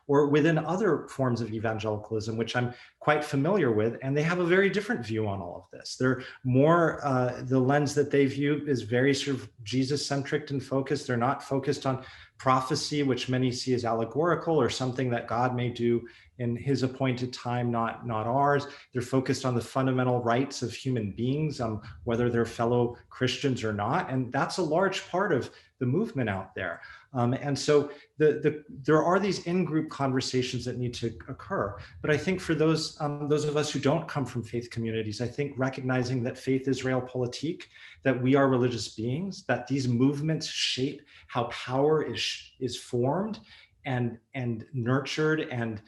or within other forms of evangelicalism, which I'm quite familiar with, and they have a very different view on all of this. They're more, the lens that they view is very sort of Jesus-centric and focused. They're not focused on prophecy, which many see as allegorical or something that God may do in his appointed time, not ours. They're focused on the fundamental rights of human beings, whether they're fellow Christians or not. And that's a large part of the movement out there. And so there are these in-group conversations that need to occur. But I think for those of us who don't come from faith communities, I think recognizing that faith is realpolitik, that we are religious beings, that these movements shape how power is formed and nurtured and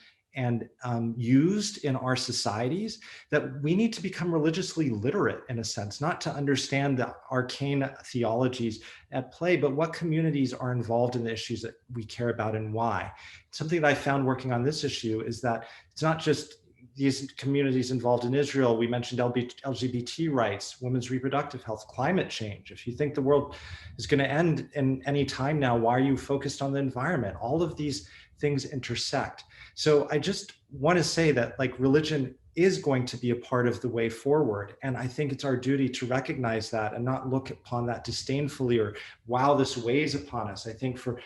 used in our societies, that we need to become religiously literate in a sense, not to understand the arcane theologies at play, but what communities are involved in the issues that we care about and why. Something that I found working on this issue is that it's not just these communities involved in Israel. We mentioned LGBT rights, women's reproductive health, climate change. If you think the world is going to end in any time now, why are you focused on the environment? All of these things intersect. So I just want to say that like religion is going to be a part of the way forward. And I think it's our duty to recognize that and not look upon that disdainfully or, wow, this weighs upon us. I think for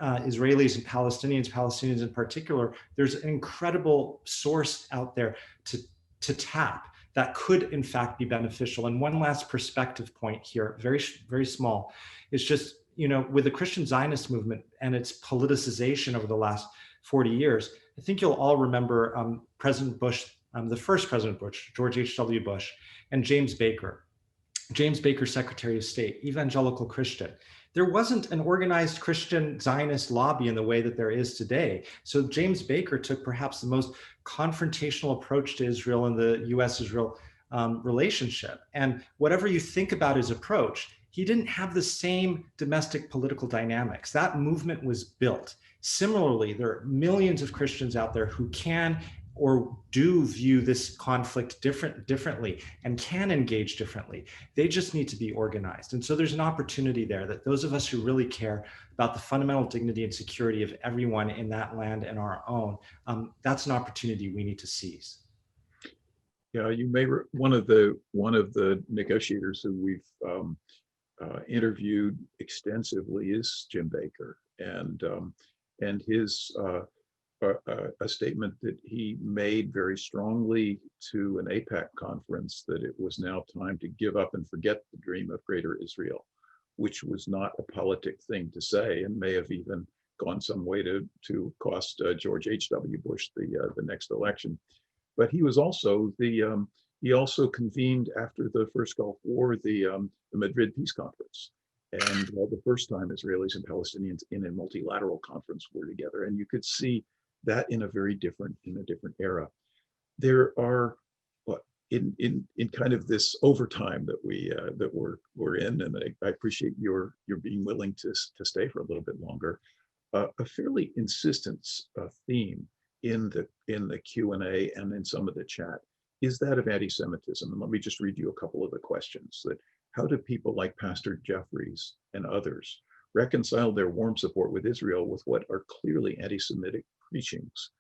Israelis and Palestinians in particular, there's an incredible source out there to tap that could in fact be beneficial. And one last perspective point here, very, very small, is just, with the Christian Zionist movement and its politicization over the last 40 years, I think you'll all remember President Bush, the first President Bush, George H.W. Bush, and James Baker, Secretary of State, evangelical Christian. There wasn't an organized Christian Zionist lobby in the way that there is today. So James Baker took perhaps the most confrontational approach to Israel and the US-Israel relationship. And whatever you think about his approach, he didn't have the same domestic political dynamics. That movement was built. Similarly, there are millions of Christians out there who can or do view this conflict differently and can engage differently. They just need to be organized. And so there's an opportunity there that those of us who really care about the fundamental dignity and security of everyone in that land and our own, that's an opportunity we need to seize. Yeah, you may one of the negotiators who we've interviewed extensively is Jim Baker, and his a statement that he made very strongly to an AIPAC conference that it was now time to give up and forget the dream of Greater Israel, which was not a politic thing to say, and may have even gone some way to cost George H.W. Bush the next election. But he was also he also convened after the first Gulf War the Madrid Peace Conference, and the first time Israelis and Palestinians in a multilateral conference were together, and you could see that in a different era. There are in kind of this overtime that we're in, and I appreciate your being willing to stay for a little bit longer. A fairly insistent theme in the Q&A and in some of the chat is that of anti-Semitism. And let me just read you a couple of the questions. That how do people like Pastor Jeffries and others reconcile their warm support with Israel with what are clearly anti-Semitic preachings?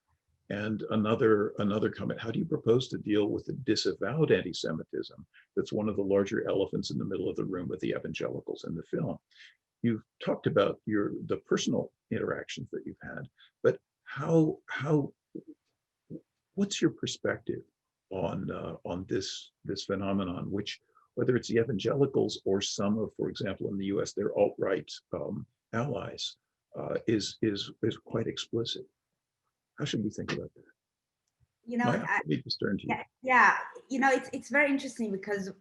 And another comment, how do you propose to deal with the disavowed anti-Semitism that's one of the larger elephants in the middle of the room with the evangelicals in the film? You've talked about the personal interactions that you've had, but what's your perspective on this phenomenon, which, whether it's the evangelicals or some of, for example, in the US, their alt-right allies, is quite explicit? How should we think about that? Maya, let me just turn to you. Yeah, it's very interesting because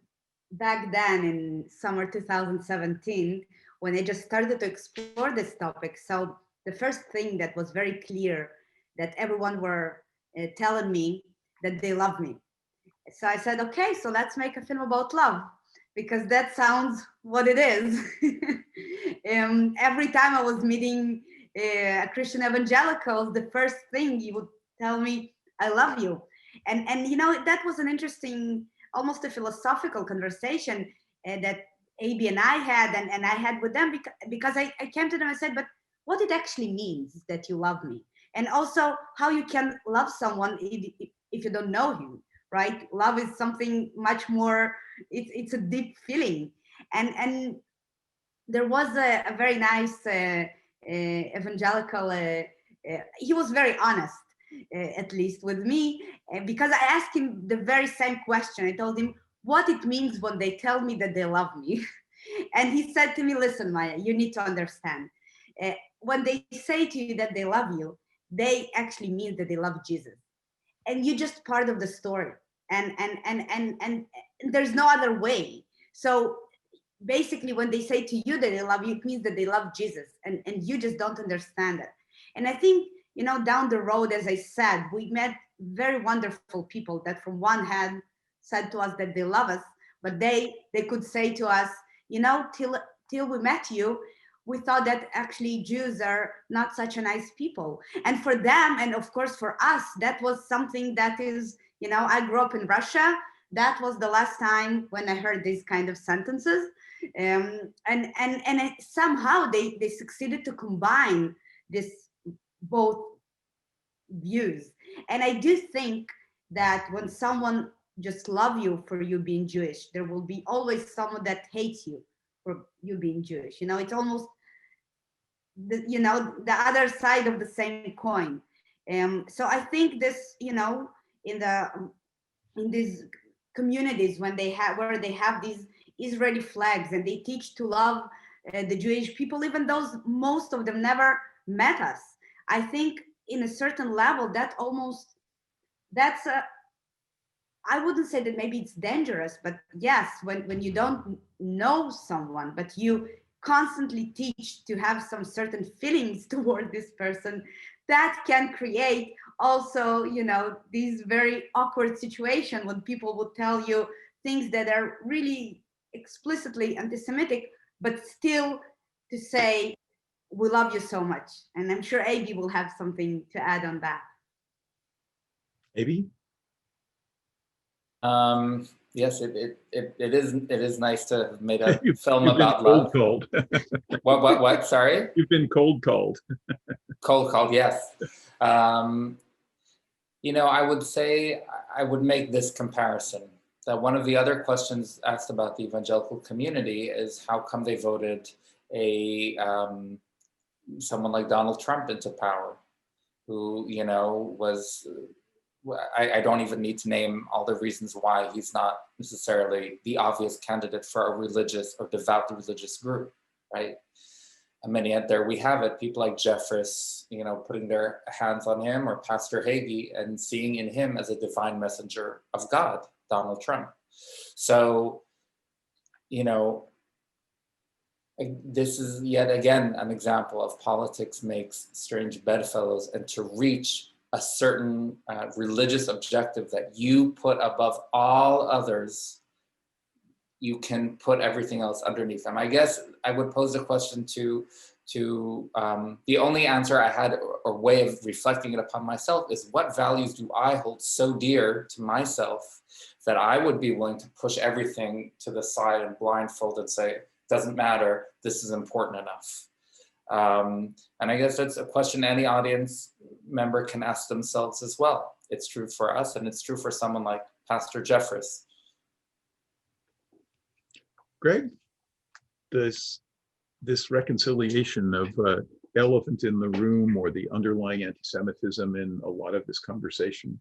back then in summer 2017, when I just started to explore this topic, so the first thing that was very clear that everyone were telling me that they love me. So I said, okay, so let's make a film about love, because that sounds what it is. Every time I was meeting Christian evangelicals, the first thing he would tell me, I love you. And that was an interesting, almost a philosophical conversation that AB and I had, and I had with them, because I came to them and said, but what it actually means that you love me, and also how you can love someone if you don't know him, right? Love is something much more, it's a deep feeling. And there was a very nice evangelical, he was very honest, at least with me, because I asked him the very same question. I told him what it means when they tell me that they love me. And he said to me, listen, Maya, you need to understand. When they say to you that they love you, they actually mean that they love Jesus. And you're just part of the story. And there's no other way. So basically, when they say to you that they love you, it means that they love Jesus. And you just don't understand it. And I think, down the road, as I said, we met very wonderful people that from one hand said to us that they love us, but they could say to us, till we met you, we thought that actually Jews are not such a nice people. And for them, and of course for us, that was something that is, I grew up in Russia. That was the last time when I heard these kind of sentences. And somehow they succeeded to combine this both views. And I do think that when someone just love you for you being Jewish, there will be always someone that hates you for you being Jewish. It's almost the other side of the same coin. So I think this, in these communities where they have these Israeli flags and they teach to love the Jewish people, even those most of them never met us. I think in a certain level I wouldn't say that maybe it's dangerous, but yes, when you don't know someone, but you constantly teach to have some certain feelings toward this person, that can create also, you know, these very awkward situations when people will tell you things that are really explicitly anti-Semitic, but still to say, we love you so much. And I'm sure Abby will have something to add on that. Abby? Yes, it is nice to have made a You've film been about cold love. called. What? Sorry? You've been cold called. Cold called, yes. You know, I would say, I would make this comparison, that one of the other questions asked about the evangelical community is how come they voted someone like Donald Trump into power, who, you know, was, I don't even need to name all the reasons why he's not necessarily the obvious candidate for a religious or devout religious group, right? And many out there, we have it, people like Jeffress, you know, putting their hands on him, or Pastor Hagee, and seeing in him as a divine messenger of God, Donald Trump. So, you know, this is yet again an example of politics makes strange bedfellows, and to reach a certain religious objective that you put above all others, you can put everything else underneath them. I guess I would pose a question to the only answer I had, or way of reflecting it upon myself, is what values do I hold so dear to myself that I would be willing to push everything to the side and blindfold and say, doesn't matter, this is important enough. And I guess that's a question any audience member can ask themselves as well. It's true for us, and it's true for someone like Pastor Jeffress. Greg, this reconciliation of elephant in the room, or the underlying anti-Semitism in a lot of this conversation,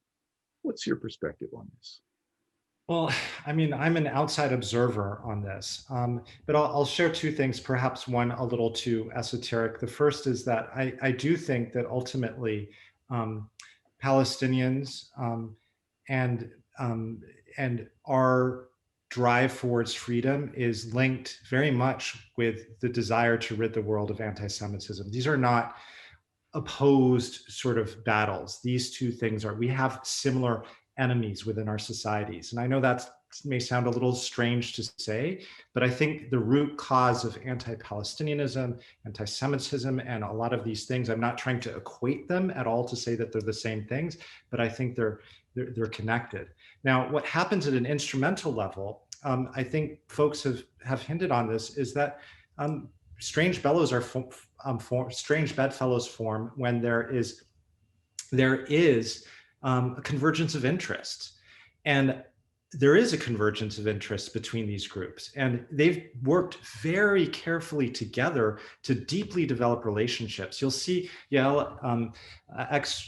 what's your perspective on this? Well, I mean, I'm an outside observer on this, but I'll share two things, perhaps one a little too esoteric. The first is that I do think that ultimately Palestinians and our drive towards freedom is linked very much with the desire to rid the world of anti-Semitism. These are not opposed sort of battles. These two things we have similar enemies within our societies. And I know that may sound a little strange to say, but I think the root cause of anti-Palestinianism, anti-Semitism, and a lot of these things, I'm not trying to equate them at all to say that they're the same things, but I think they're connected. Now, what happens at an instrumental level, I think folks have hinted on this, is that strange bedfellows form when there is a convergence of interests. And there is a convergence of interests between these groups, and they've worked very carefully together to deeply develop relationships. You'll see Yael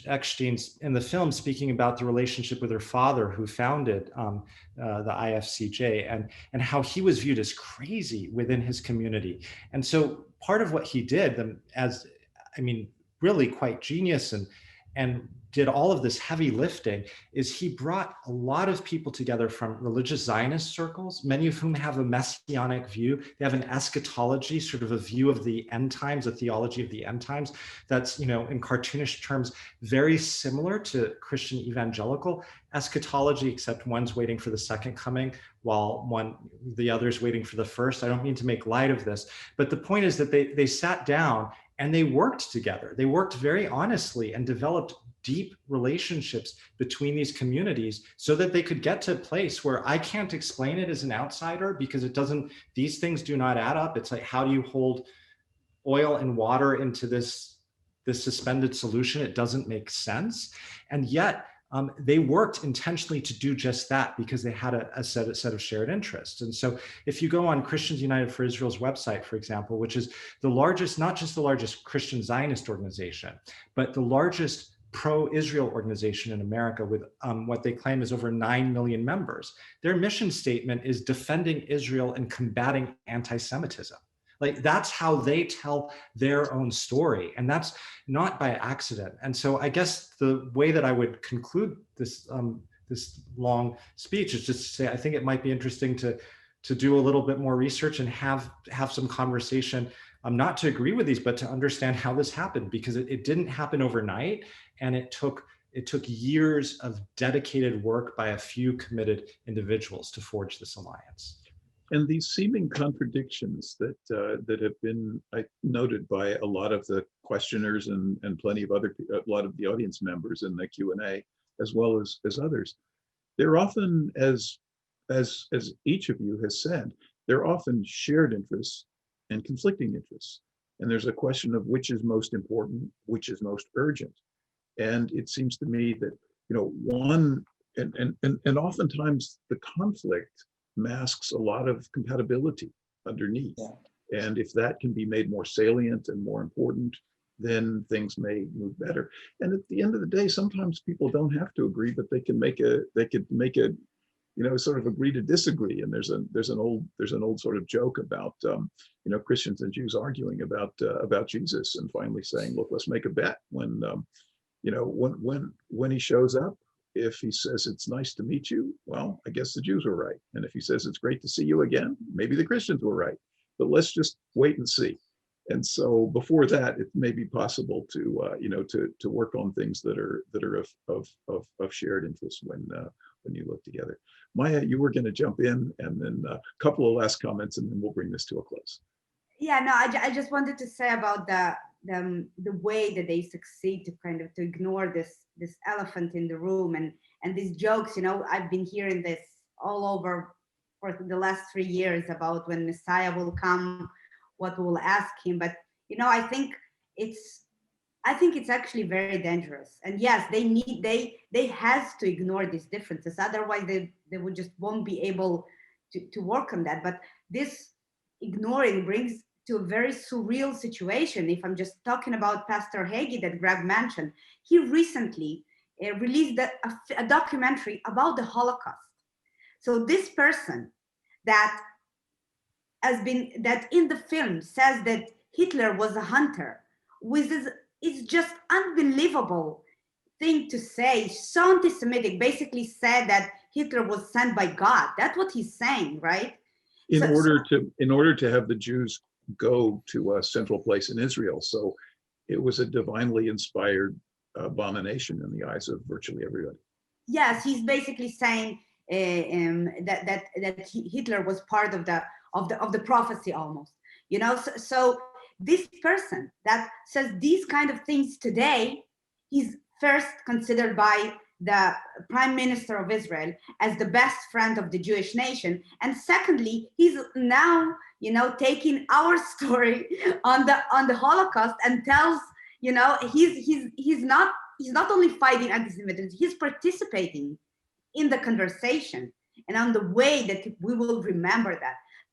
Eckstein in the film speaking about the relationship with her father, who founded the IFCJ, and how he was viewed as crazy within his community. And so part of what he did, really quite genius and did all of this heavy lifting, is he brought a lot of people together from religious Zionist circles, many of whom have a messianic view. They have an eschatology, sort of a view of the end times, a theology of the end times that's, in cartoonish terms, very similar to Christian evangelical eschatology, except one's waiting for the second coming while the other's waiting for the first. I don't mean to make light of this, but the point is that they sat down and they worked together. They worked very honestly and developed deep relationships between these communities so that they could get to a place where I can't explain it as an outsider, because these things do not add up. It's like, how do you hold oil and water into this suspended solution? It doesn't make sense. And yet they worked intentionally to do just that, because they had a set of shared interests. And so if you go on Christians United for Israel's website, for example, which is the largest, not just the largest Christian Zionist organization, but the largest pro-Israel organization in America, with what they claim is over 9 million members, their mission statement is defending Israel and combating anti-Semitism. Like, that's how they tell their own story, and that's not by accident. And so I guess the way that I would conclude this this long speech is just to say, I think it might be interesting to to do a little bit more research and have some conversation, not to agree with these, but to understand how this happened, because it didn't happen overnight, and it took years of dedicated work by a few committed individuals to forge this alliance. And these seeming contradictions that have been noted by a lot of the questioners and plenty of a lot of the audience members in the Q&A, as well as others, they're often, as each of you has said, they're often shared interests and conflicting interests. And there's a question of which is most important, which is most urgent. And it seems to me that, one, and oftentimes the conflict masks a lot of compatibility underneath. Yeah. And if that can be made more salient and more important, then things may move better. And at the end of the day, sometimes people don't have to agree, but they could make a sort of agree to disagree. And there's an old sort of joke about Christians and Jews arguing about Jesus, and finally saying, look, let's make a bet. When he shows up, if he says it's nice to meet you, well, I guess the Jews were right. And if he says it's great to see you again, maybe the Christians were right. But let's just wait and see. And so before that, it may be possible to work on things that are of shared interest when you look together. Maya, you were going to jump in, and then a couple of last comments, and then we'll bring this to a close. Yeah, no, I just wanted to say about the way that they succeed to ignore this elephant in the room and these jokes. I've been hearing this all over for the last 3 years about when Messiah will come, what we will ask him. But I think it's actually very dangerous. And yes, they has to ignore these differences, otherwise they would just won't be able to work on that. But this ignoring brings to a very surreal situation. If I'm just talking about Pastor Hagee that Greg mentioned, he recently released a documentary about the Holocaust. So this person that in the film says that Hitler was a hunter, which is just unbelievable thing to say. So anti-Semitic, basically said that Hitler was sent by God. That's what he's saying, right? In order to have the Jews go to a central place in Israel. So it was a divinely inspired abomination in the eyes of virtually everybody. Yes, he's basically saying that Hitler was part of the prophecy almost. So this person that says these kind of things today, he's first considered by the Prime Minister of Israel as the best friend of the Jewish nation, and secondly, he's now taking our story on the Holocaust and tells he's not only fighting anti-Semitism, he's participating in the conversation and on the way that we will remember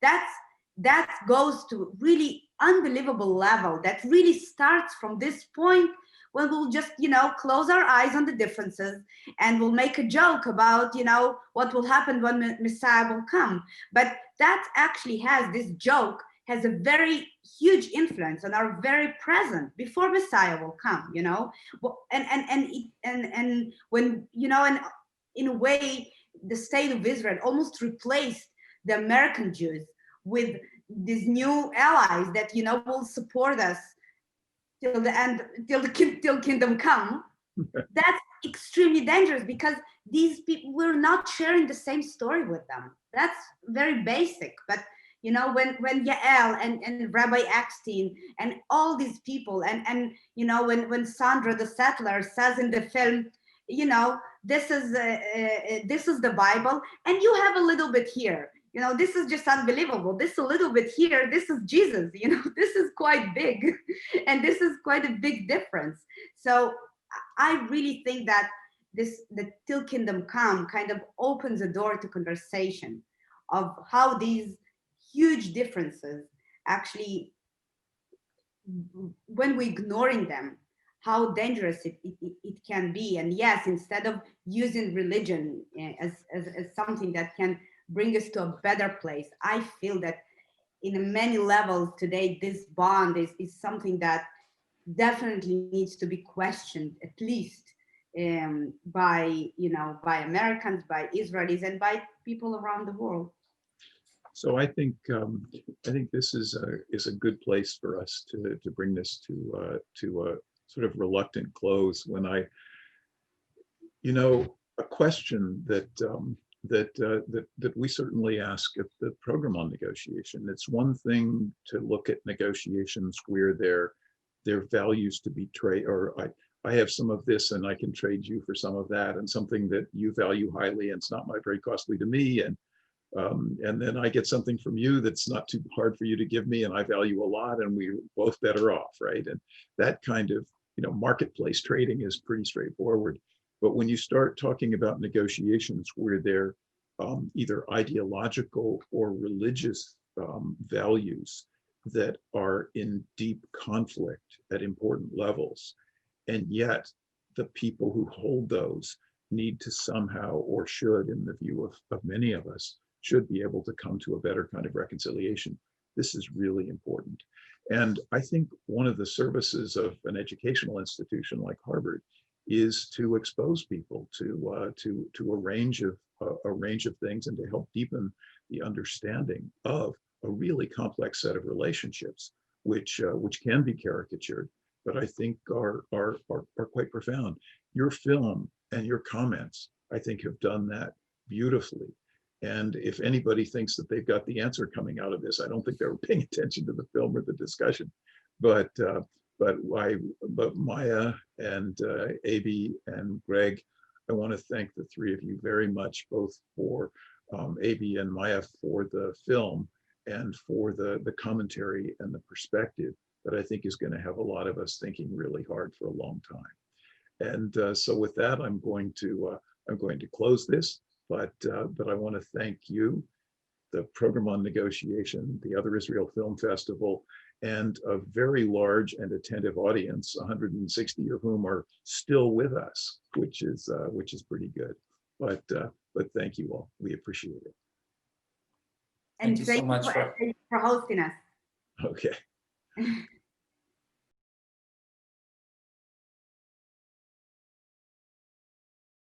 that goes to really unbelievable level that really starts from this point when we'll just close our eyes on the differences and we'll make a joke about what will happen when Messiah will come. But that actually this joke has a very huge influence on our very present before Messiah will come, and when and in a way the state of Israel almost replaced the American Jews with these new allies that will support us till the end, till kingdom come. That's extremely dangerous, because these people, we're not sharing the same story with them. That's very basic. But when Yael and Rabbi Eckstein and all these people and when Sandra the settler says in the film, this is the Bible, and you have a little bit here. This is just unbelievable. This a little bit here. This is Jesus. This is quite big, and this is quite a big difference. So I really think that the Till Kingdom Come kind of opens a door to conversation of how these huge differences actually, when we're ignoring them, how dangerous it can be. And yes, instead of using religion as something that can bring us to a better place, I feel that in many levels today, this bond is something that definitely needs to be questioned, at least by Americans, by Israelis, and by people around the world. So I think this is a good place for us to bring this to a sort of reluctant close. When a question that we certainly ask at the program on negotiation. It's one thing to look at negotiations where their values to be trade, or I have some of this and I can trade you for some of that, and something that you value highly and it's not very costly to me, and then I get something from you that's not too hard for you to give me and I value a lot, and we're both better off, right? And that kind of marketplace trading is pretty straightforward. But when you start talking about negotiations where they're either ideological or religious values that are in deep conflict at important levels, and yet the people who hold those need to somehow, or should, in the view of many of us, should be able to come to a better kind of reconciliation. This is really important. And I think one of the services of an educational institution like Harvard is to expose people to a range of things, and to help deepen the understanding of a really complex set of relationships, which can be caricatured, but I think are quite profound. Your film and your comments, I think, have done that beautifully. And if anybody thinks that they've got the answer coming out of this, I don't think they were paying attention to the film or the discussion. But Maya and Aby and Greg, I want to thank the three of you very much, both for Aby and Maya for the film, and for the commentary and the perspective that I think is going to have a lot of us thinking really hard for a long time. And so with that, I'm going to close this. But I want to thank you, the Program on Negotiation, the Other Israel Film Festival, and a very large and attentive audience, 160 of whom are still with us, which is pretty good. But thank you all. We appreciate it. And thank you so much for hosting us. Okay.